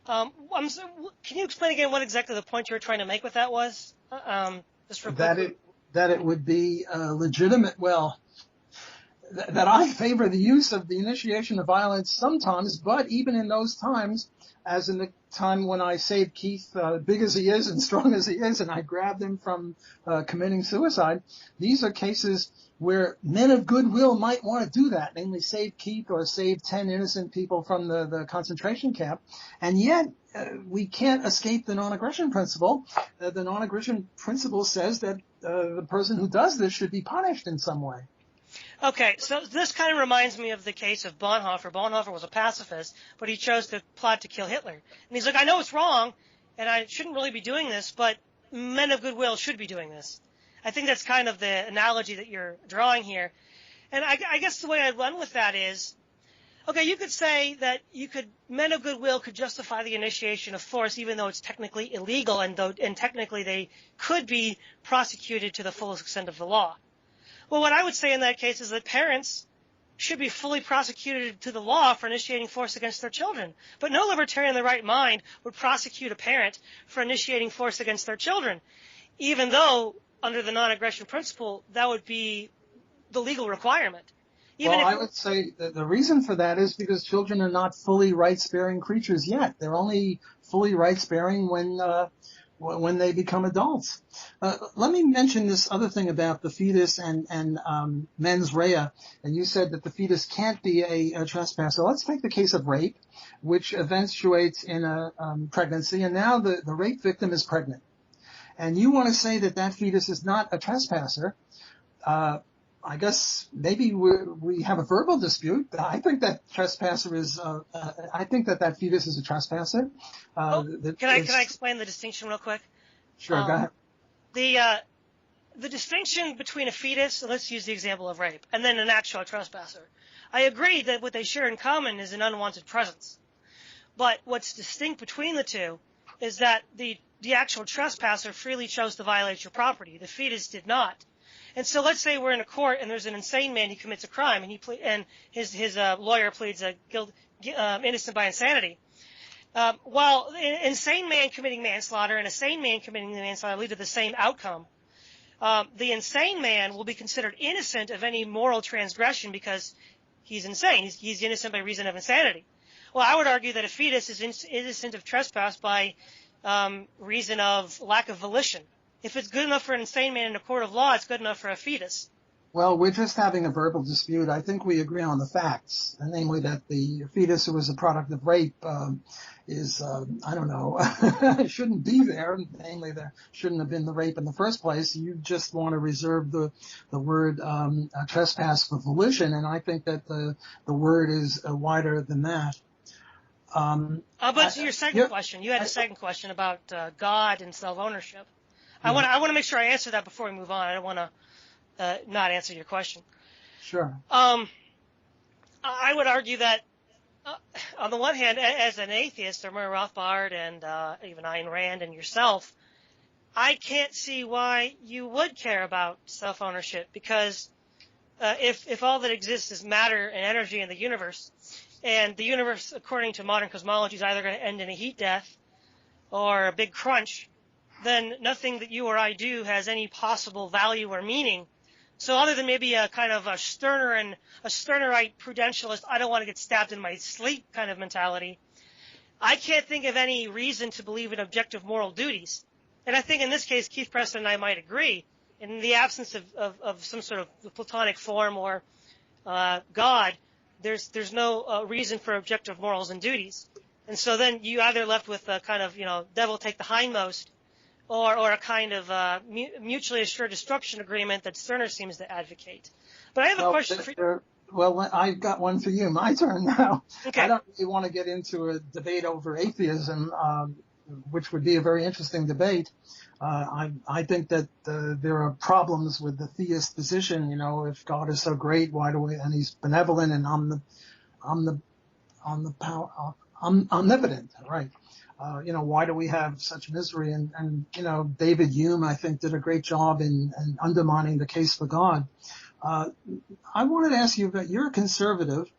Can you explain again what exactly the point you were trying to make with that was? Just real quickly. That it would be legitimate, well, that I favor the use of the initiation of violence sometimes, but even in those times, as in the time when I saved Keith, big as he is and strong as he is, and I grabbed him from committing suicide, these are cases where men of goodwill might want to do that, namely save Keith or save 10 innocent people from the concentration camp. And yet, we can't escape the non-aggression principle. The non-aggression principle says that the person who does this should be punished in some way. Okay, so this kind of reminds me of the case of Bonhoeffer. Bonhoeffer was a pacifist, but he chose to plot to kill Hitler. And he's like, I know it's wrong, and I shouldn't really be doing this, but men of goodwill should be doing this. I think that's kind of the analogy that you're drawing here. And I guess the way I'd run with that is, okay, you could say that men of goodwill could justify the initiation of force even though it's technically illegal and technically they could be prosecuted to the fullest extent of the law. Well, what I would say in that case is that parents should be fully prosecuted to the law for initiating force against their children. But no libertarian in their right mind would prosecute a parent for initiating force against their children, even though under the non-aggression principle, that would be the legal requirement. I would say that the reason for that is because children are not fully rights-bearing creatures yet. They're only fully rights-bearing when they become adults. Let me mention this other thing about the fetus and mens rea. And you said that the fetus can't be a trespasser. Let's take the case of rape, which eventuates in a pregnancy, and now the rape victim is pregnant. And you want to say that fetus is not a trespasser. I guess maybe we have a verbal dispute. I think that trespasser is. I think that fetus is a trespasser. Can I explain the distinction real quick? Sure, go ahead. The distinction between a fetus, let's use the example of rape, and then an actual trespasser. I agree that what they share in common is an unwanted presence. But what's distinct between the two is that the actual trespasser freely chose to violate your property. The fetus did not. And so let's say we're in a court and there's an insane man who commits a crime and his lawyer pleads innocent by insanity. While an insane man committing manslaughter and a sane man committing manslaughter lead to the same outcome, the insane man will be considered innocent of any moral transgression because he's insane. He's innocent by reason of insanity. Well, I would argue that a fetus is innocent of trespass by reason of lack of volition. If it's good enough for an insane man in a court of law, it's good enough for a fetus. Well, we're just having a verbal dispute. I think we agree on the facts, namely that the fetus who was a product of rape is, I don't know, shouldn't be there. Namely, there shouldn't have been the rape in the first place. You just want to reserve the word trespass for volition, and I think that the word is wider than that. But to your second question, you had a second question about God and self-ownership. I want to make sure I answer that before we move on. I don't want to not answer your question. Sure. I would argue that on the one hand, as an atheist, or Murray Rothbard and even Ayn Rand and yourself, I can't see why you would care about self-ownership, because if all that exists is matter and energy in the universe, and the universe, according to modern cosmology, is either going to end in a heat death or a big crunch, then nothing that you or I do has any possible value or meaning. So other than maybe a kind of a Sternerite prudentialist, I don't want to get stabbed in my sleep kind of mentality, I can't think of any reason to believe in objective moral duties. And I think in this case, Keith Preston and I might agree. In the absence of some sort of Platonic form or God, there's no reason for objective morals and duties. And so then you either left with a kind of, devil take the hindmost, or a kind of mutually assured destruction agreement that Sterner seems to advocate. But I have a question for you. Well, I've got one for you. My turn now. Okay. I don't really want to get into a debate over atheism, which would be a very interesting debate. I think that there are problems with the theist position. If God is so great, why do we? And He's benevolent, and omnipotent, right? Why do we have such misery? And David Hume, I think, did a great job in undermining the case for God. I wanted to ask you about, you're a conservative,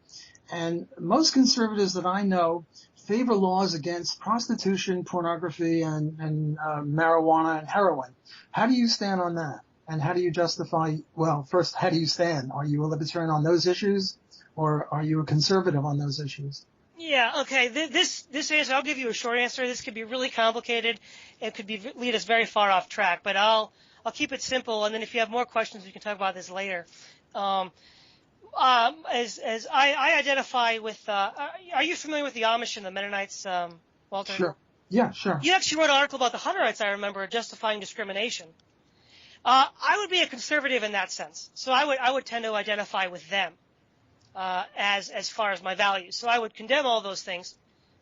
and most conservatives that I know favor laws against prostitution, pornography, and marijuana and heroin. How do you stand on that? And how do you justify, well, first, how do you stand? Are you a libertarian on those issues, or are you a conservative on those issues? Yeah, okay. This answer, I'll give you a short answer. This could be really complicated. It could lead us very far off track, but I'll keep it simple, and then if you have more questions, we can talk about this later. As I identify with, are you familiar with the Amish and the Mennonites, Walter? Sure. Yeah, sure. You actually wrote an article about the Hunterites, I remember, justifying discrimination. I would be a conservative in that sense. So I would tend to identify with them. As far as my values. So I would condemn all those things.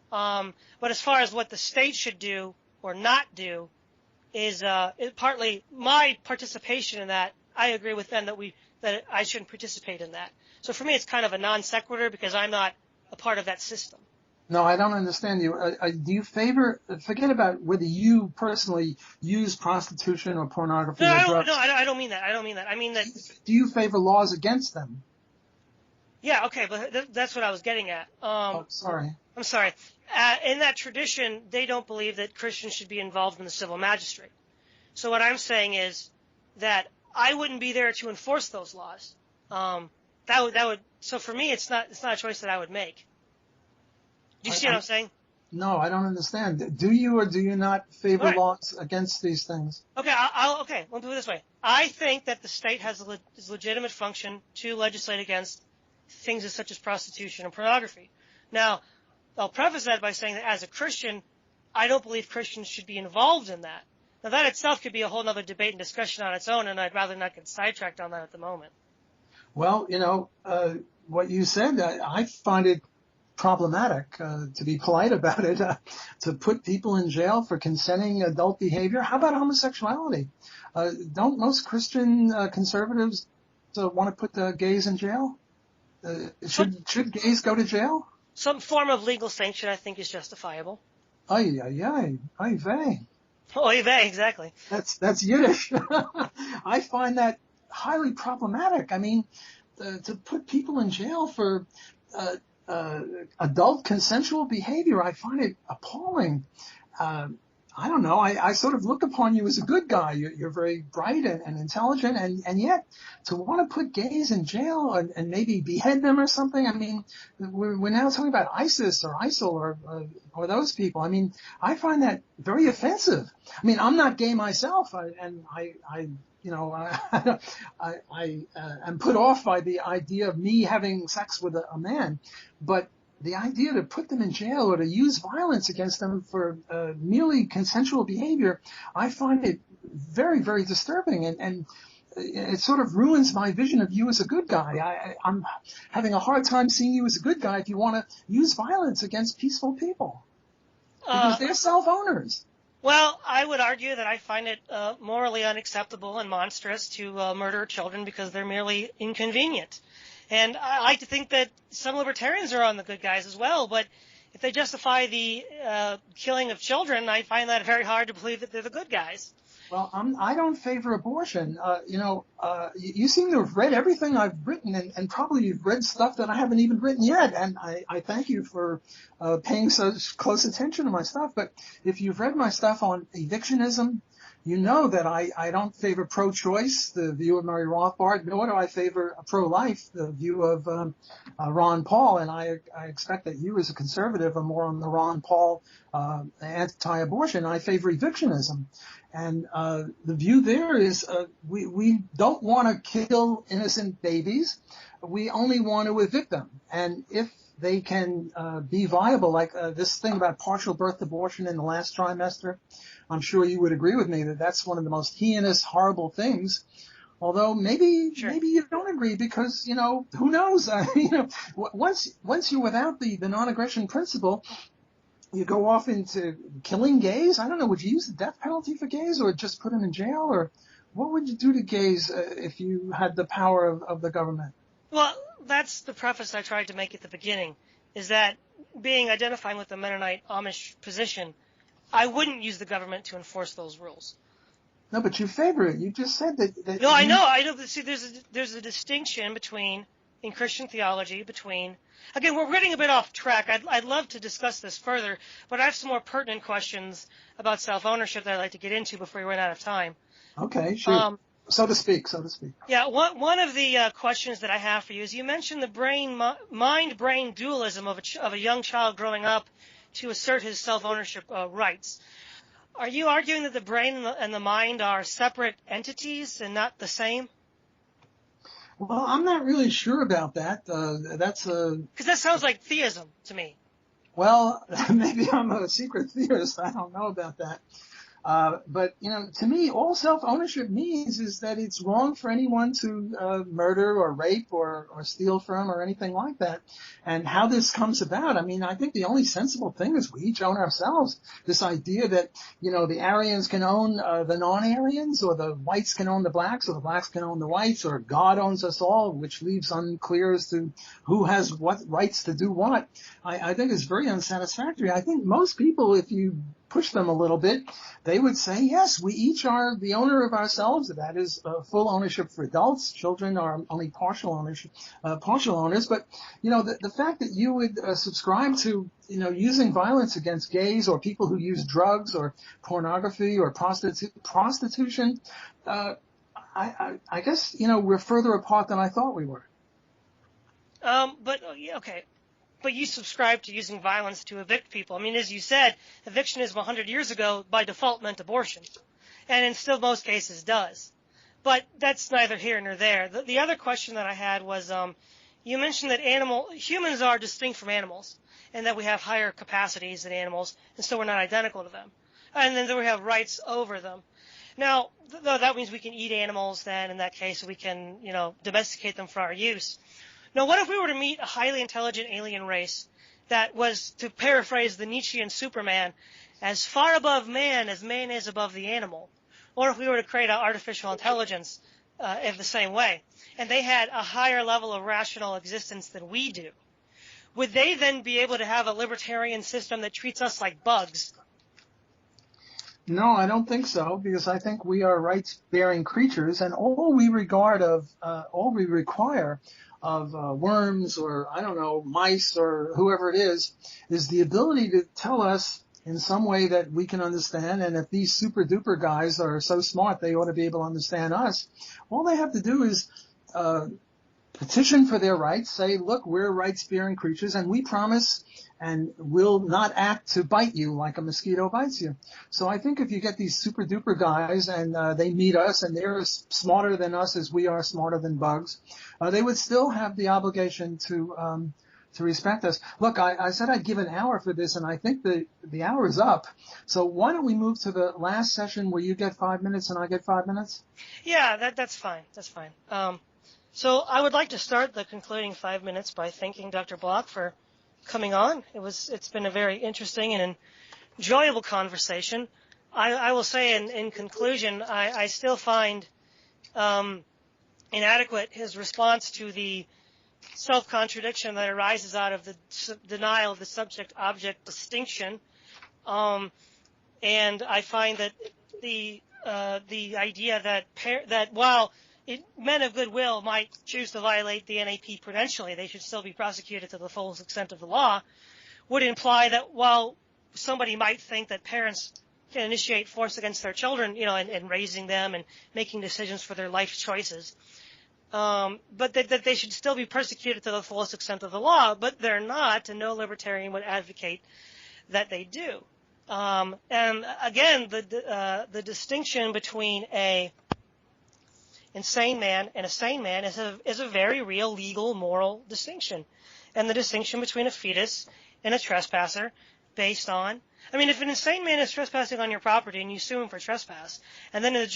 But as far as what the state should do or not do is partly my participation in that. I agree with them that I shouldn't participate in that. So for me, it's kind of a non sequitur because I'm not a part of that system. No, I don't understand you. Do you forget about whether you personally use prostitution or pornography or drugs? No, I don't mean that. I mean that. Do you favor laws against them? Yeah, okay, but that's what I was getting at. Sorry. I'm sorry. In that tradition, they don't believe that Christians should be involved in the civil magistrate. So what I'm saying is that I wouldn't be there to enforce those laws. So for me, it's not a choice that I would make. Do you see what I'm saying? No, I don't understand. Do you or do you not favor laws against these things? Okay, okay. Let me put it this way. I think that the state has a legitimate function to legislate against things such as prostitution and pornography. Now, I'll preface that by saying that as a Christian, I don't believe Christians should be involved in that. Now, that itself could be a whole other debate and discussion on its own, and I'd rather not get sidetracked on that at the moment. Well, what you said, I find it problematic, to be polite about it, to put people in jail for consenting adult behavior. How about homosexuality? Don't most Christian conservatives want to put gays in jail? Should gays go to jail? Some form of legal sanction, I think, is justifiable. Ay vey. Oy vey, exactly. That's Yiddish. I find that highly problematic. I mean, to put people in jail for adult consensual behavior, I find it appalling. I don't know. I sort of look upon you as a good guy. You're very bright and intelligent, and yet to want to put gays in jail and maybe behead them or something. I mean, we're now talking about ISIS or ISIL or those people. I mean, I find that very offensive. I mean, I'm not gay myself, and I am put off by the idea of me having sex with a man, but the idea to put them in jail or to use violence against them for merely consensual behavior, I find it very, very disturbing. And it sort of ruins my vision of you as a good guy. I'm having a hard time seeing you as a good guy if you want to use violence against peaceful people, because they're self-owners. Well, I would argue that I find it morally unacceptable and monstrous to murder children because they're merely inconvenient. And I like to think that some libertarians are on the good guys as well, but if they justify the killing of children, I find that very hard to believe that they're the good guys. Well, I don't favor abortion. You seem to have read everything I've written, and probably you've read stuff that I haven't even written yet. And I thank you for paying such close attention to my stuff. But if you've read my stuff on evictionism, you know that I don't favor pro-choice, the view of Murray Rothbard, nor do I favor pro-life, the view of Ron Paul. And I expect that you, as a conservative, are more on the Ron Paul anti-abortion. I favor evictionism. And the view there is we don't want to kill innocent babies. We only want to evict them. And if they can be viable, like this thing about partial birth abortion in the last trimester, I'm sure you would agree with me that that's one of the most heinous, horrible things. Although maybe you don't agree, because, who knows? Once you're without the non-aggression principle, you go off into killing gays. I don't know. Would you use the death penalty for gays, or just put them in jail? Or what would you do to gays if you had the power of the government? Well, that's the preface I tried to make at the beginning, is that identifying with the Mennonite Amish position, I wouldn't use the government to enforce those rules. No, but you favor it. You just said that. No, I know. See, there's a distinction in Christian theology between. Again, we're getting a bit off track. I'd love to discuss this further, but I have some more pertinent questions about self-ownership that I'd like to get into before we run out of time. Okay, sure. So to speak. Yeah, one of the questions that I have for you is, you mentioned the mind-brain dualism of a young child growing up to assert his self-ownership rights. Are you arguing that the brain and the mind are separate entities and not the same? Well, I'm not really sure about that. Because that sounds like theism to me. Well, maybe I'm a secret theorist. I don't know about that. But, to me, all self-ownership means is that it's wrong for anyone to murder or rape or steal from or anything like that. And how this comes about, I think the only sensible thing is we each own ourselves. This idea that, the Aryans can own the non-Aryans, or the whites can own the blacks, or the blacks can own the whites, or God owns us all, which leaves unclear as to who has what rights to do what, I think is very unsatisfactory. I think most people, if you push them a little bit, they would say, yes, we each are the owner of ourselves. That is full ownership for adults. Children are only partial owners. But, the fact that you would subscribe to, using violence against gays or people who use drugs or pornography or prostitution, I guess, we're further apart than I thought we were. Okay. But you subscribe to using violence to evict people. As you said, evictionism 100 years ago by default meant abortion, and in still most cases does. But that's neither here nor there. The other question that I had was, you mentioned that humans are distinct from animals, and that we have higher capacities than animals, and so we're not identical to them. And then we have rights over them. Now, that means we can eat animals then, in that case, we can, domesticate them for our use. Now, what if we were to meet a highly intelligent alien race that was, to paraphrase the Nietzschean Superman, as far above man as man is above the animal? Or if we were to create an artificial intelligence in the same way, and they had a higher level of rational existence than we do, would they then be able to have a libertarian system that treats us like bugs? No, I don't think so, because I think we are rights-bearing creatures, and all we require of worms or, mice or whoever it is the ability to tell us in some way that we can understand. And if these super-duper guys are so smart, they ought to be able to understand us. All they have to do is petition for their rights, say, look, we're rights-bearing creatures, and we promise and will not act to bite you like a mosquito bites you. So I think if you get these super-duper guys and they meet us and they're as smarter than us as we are smarter than bugs, they would still have the obligation to respect us. Look, I said I'd give an hour for this, and I think the hour is up. So why don't we move to the last session where you get 5 minutes and I get 5 minutes? Yeah, that's fine. That's fine. So I would like to start the concluding 5 minutes by thanking Dr. Block for coming on. It's been a very interesting and enjoyable conversation. I will say in conclusion, I still find inadequate his response to the self-contradiction that arises out of the denial of the subject-object distinction, and I find that the idea that while men of goodwill might choose to violate the NAP prudentially, they should still be prosecuted to the fullest extent of the law, would imply that while somebody might think that parents can initiate force against their children, and raising them and making decisions for their life choices, but that they should still be persecuted to the fullest extent of the law, but they're not, and no libertarian would advocate that they do. And again, the distinction between a insane man and a sane man is a very real legal, moral distinction, and the distinction between a fetus and a trespasser based on, if an insane man is trespassing on your property and you sue him for trespass, and then his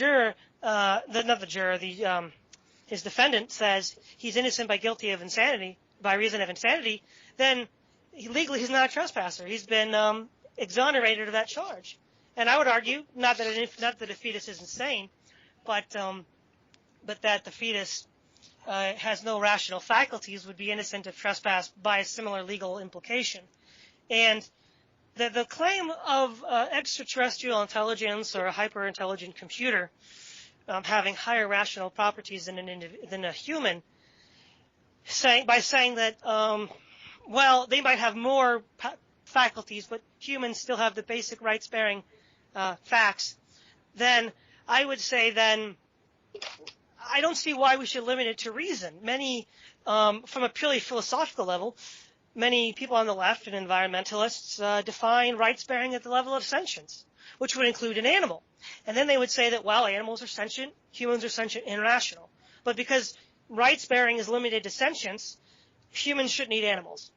defendant says he's innocent by reason of insanity, then legally he's not a trespasser. He's been exonerated of that charge. And I would argue not that a fetus is insane, but that the fetus has no rational faculties, would be innocent of trespass by a similar legal implication. And the claim of extraterrestrial intelligence or a hyper-intelligent computer having higher rational properties than a human, by saying that, they might have more faculties, but humans still have the basic rights-bearing facts, then I would say I don't see why we should limit it to reason. Many, from a purely philosophical level, many people on the left and environmentalists define rights-bearing at the level of sentience, which would include an animal. And then they would say that, animals are sentient, humans are sentient and rational. But because rights-bearing is limited to sentience, humans shouldn't eat animals.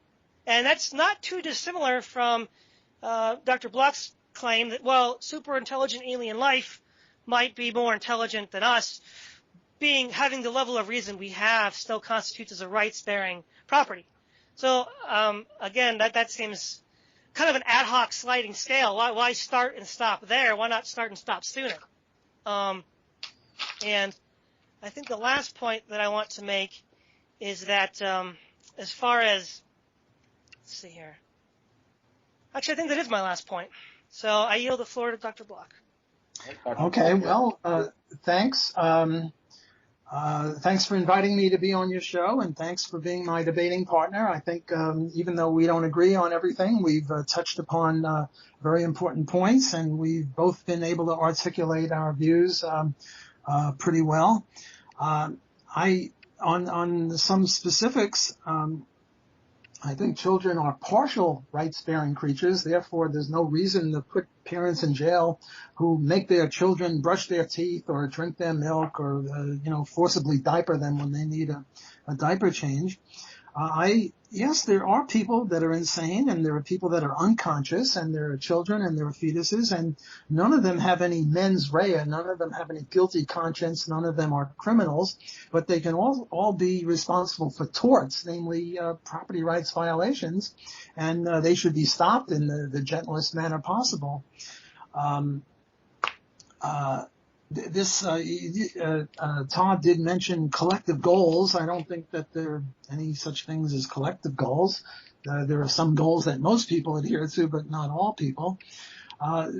And that's not too dissimilar from Dr. Block's claim that, super intelligent alien life might be more intelligent than us. Having the level of reason we have still constitutes as a rights-bearing property. So, again, that seems kind of an ad hoc sliding scale. Why start and stop there? Why not start and stop sooner? And I think the last point that I want to make is that as far as, let's see here. Actually, I think that is my last point. So I yield the floor to Dr. Block. Okay, well, thanks. Thanks for inviting me to be on your show, and thanks for being my debating partner. I think even though we don't agree on everything, we've touched upon very important points, and we've both been able to articulate our views pretty well. On some specifics, I think children are partial rights-bearing creatures. Therefore, there's no reason to put parents in jail who make their children brush their teeth or drink their milk or, forcibly diaper them when they need a diaper change. Yes, there are people that are insane, and there are people that are unconscious, and there are children and there are fetuses, and none of them have any mens rea, none of them have any guilty conscience, none of them are criminals, but they can all be responsible for torts, namely property rights violations, and they should be stopped in the gentlest manner possible. Todd did mention collective goals. I don't think that there are any such things as collective goals. There are some goals that most people adhere to, but not all people.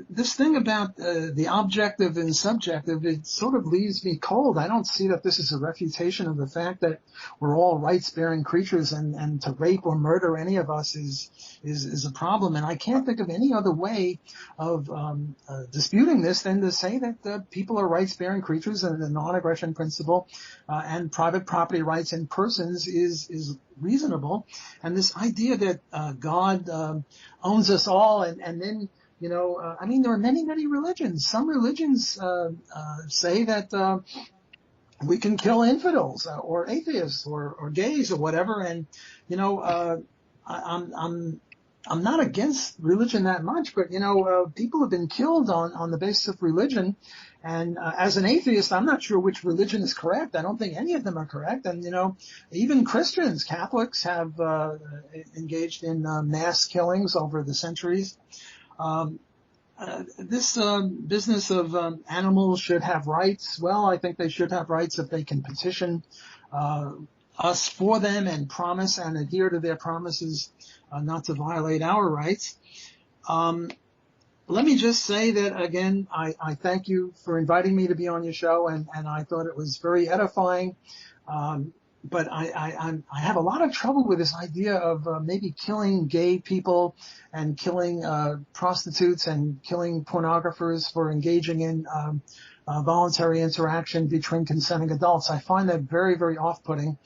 This thing about the objective and subjective, it sort of leaves me cold. I don't see that this is a refutation of the fact that we're all rights-bearing creatures, and to rape or murder any of us is a problem. And I can't think of any other way of disputing this than to say that people are rights-bearing creatures, and the non-aggression principle and private property rights in persons is reasonable. And this idea that God owns us all, and then there are many religions. Some religions say that we can kill infidels or atheists or gays or whatever. And, I'm not against religion that much, but people have been killed on the basis of religion. And as an atheist, I'm not sure which religion is correct. I don't think any of them are correct. And even Christians, Catholics have engaged in mass killings over the centuries. This business of animals should have rights. Well, I think they should have rights if they can petition us for them and promise and adhere to their promises not to violate our rights. Let me just say that, again, I thank you for inviting me to be on your show, and I thought it was very edifying. But I have a lot of trouble with this idea of maybe killing gay people and killing prostitutes and killing pornographers for engaging in voluntary interaction between consenting adults. I find that very, very off-putting,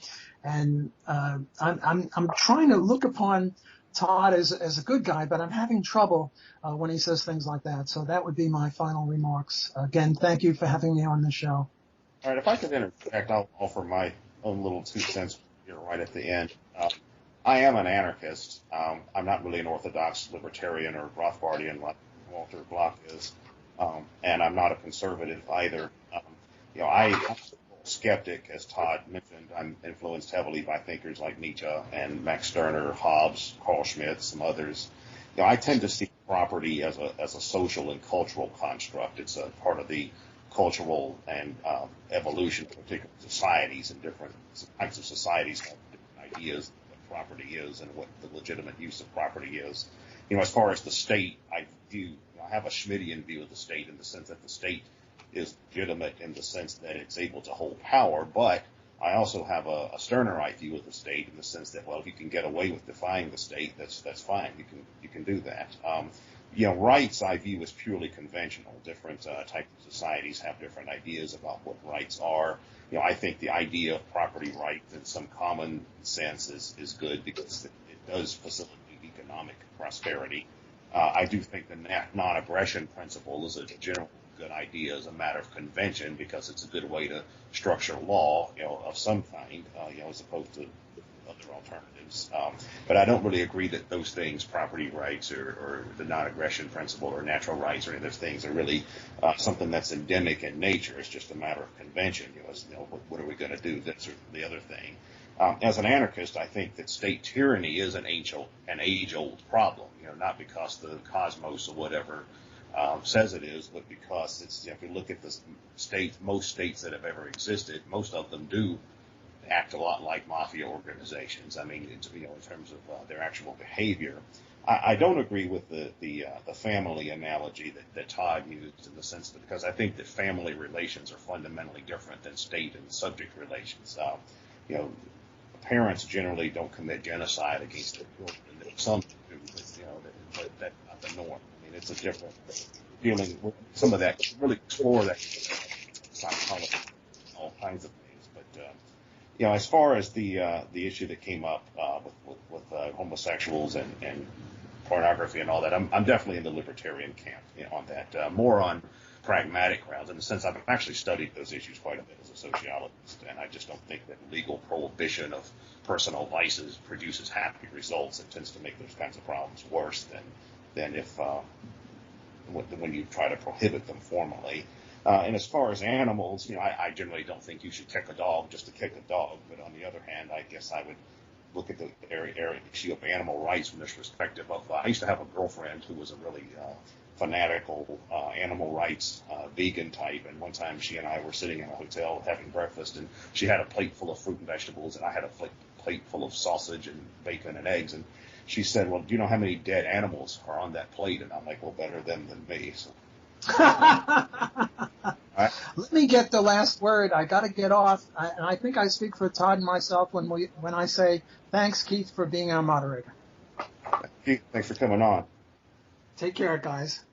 and I'm trying to look upon Todd as a good guy, but I'm having trouble when he says things like that. So that would be my final remarks. Again, thank you for having me on the show. All right, if I could interject, I'll offer my own little 2 cents here right at the end. I am an anarchist. I'm not really an orthodox libertarian or Rothbardian like Walter Block is, and I'm not a conservative either. I'm a skeptic, as Todd mentioned. I'm influenced heavily by thinkers like Nietzsche and Max Stirner, Hobbes, Carl Schmitt, some others. I tend to see property as a social and cultural construct. It's a part of the cultural and evolution of particular societies, and different types of societies have different ideas of what property is and what the legitimate use of property is. As far as the state, I have a Schmittian view of the state in the sense that the state is legitimate in the sense that it's able to hold power, but I also have a Stirnerite view of the state in the sense that, well, if you can get away with defying the state, that's fine. You can do that. Rights I view as purely conventional. Different types of societies have different ideas about what rights are. I think the idea of property rights in some common sense is good because it does facilitate economic prosperity. I do think the non-aggression principle is a general good idea as a matter of convention because it's a good way to structure law, of some kind, as opposed to other alternatives. But I don't really agree that those things, property rights or the non-aggression principle or natural rights or any of those things, are really something that's endemic in nature. It's just a matter of convention. What are we going to do? This or the other thing. As an anarchist, I think that state tyranny is an age-old problem. Not because the cosmos or whatever says it is, but because it's, if you look at the most states that have ever existed, most of them do act a lot like mafia organizations. I mean, in terms of their actual behavior. I don't agree with the family analogy that Todd used in the sense that, because I think that family relations are fundamentally different than state and subject relations. Parents generally don't commit genocide against their children. Some do, but that's not the norm. I mean, it's a different feeling. Some of that, really explore that psychology, all kinds of things. But as far as the issue that came up with homosexuals and pornography and all that, I'm definitely in the libertarian camp on that. More on pragmatic grounds, in the sense I've actually studied those issues quite a bit as a sociologist, and I just don't think that legal prohibition of personal vices produces happy results. It tends to make those kinds of problems worse than if when you try to prohibit them formally. And as far as animals, I generally don't think you should kick a dog just to kick a dog. But on the other hand, I guess I would look at the issue of animal rights from this perspective of, I used to have a girlfriend who was a really fanatical animal rights vegan type, and one time she and I were sitting in a hotel having breakfast, and she had a plate full of fruit and vegetables, and I had a plate full of sausage and bacon and eggs, and she said, well, do you know how many dead animals are on that plate? And I'm like, well, better them than me. So. Right. Let me get the last word. I got to get off. And I think I speak for Todd and myself when I say thanks, Keith, for being our moderator. Keith, thanks for coming on. Take care, guys.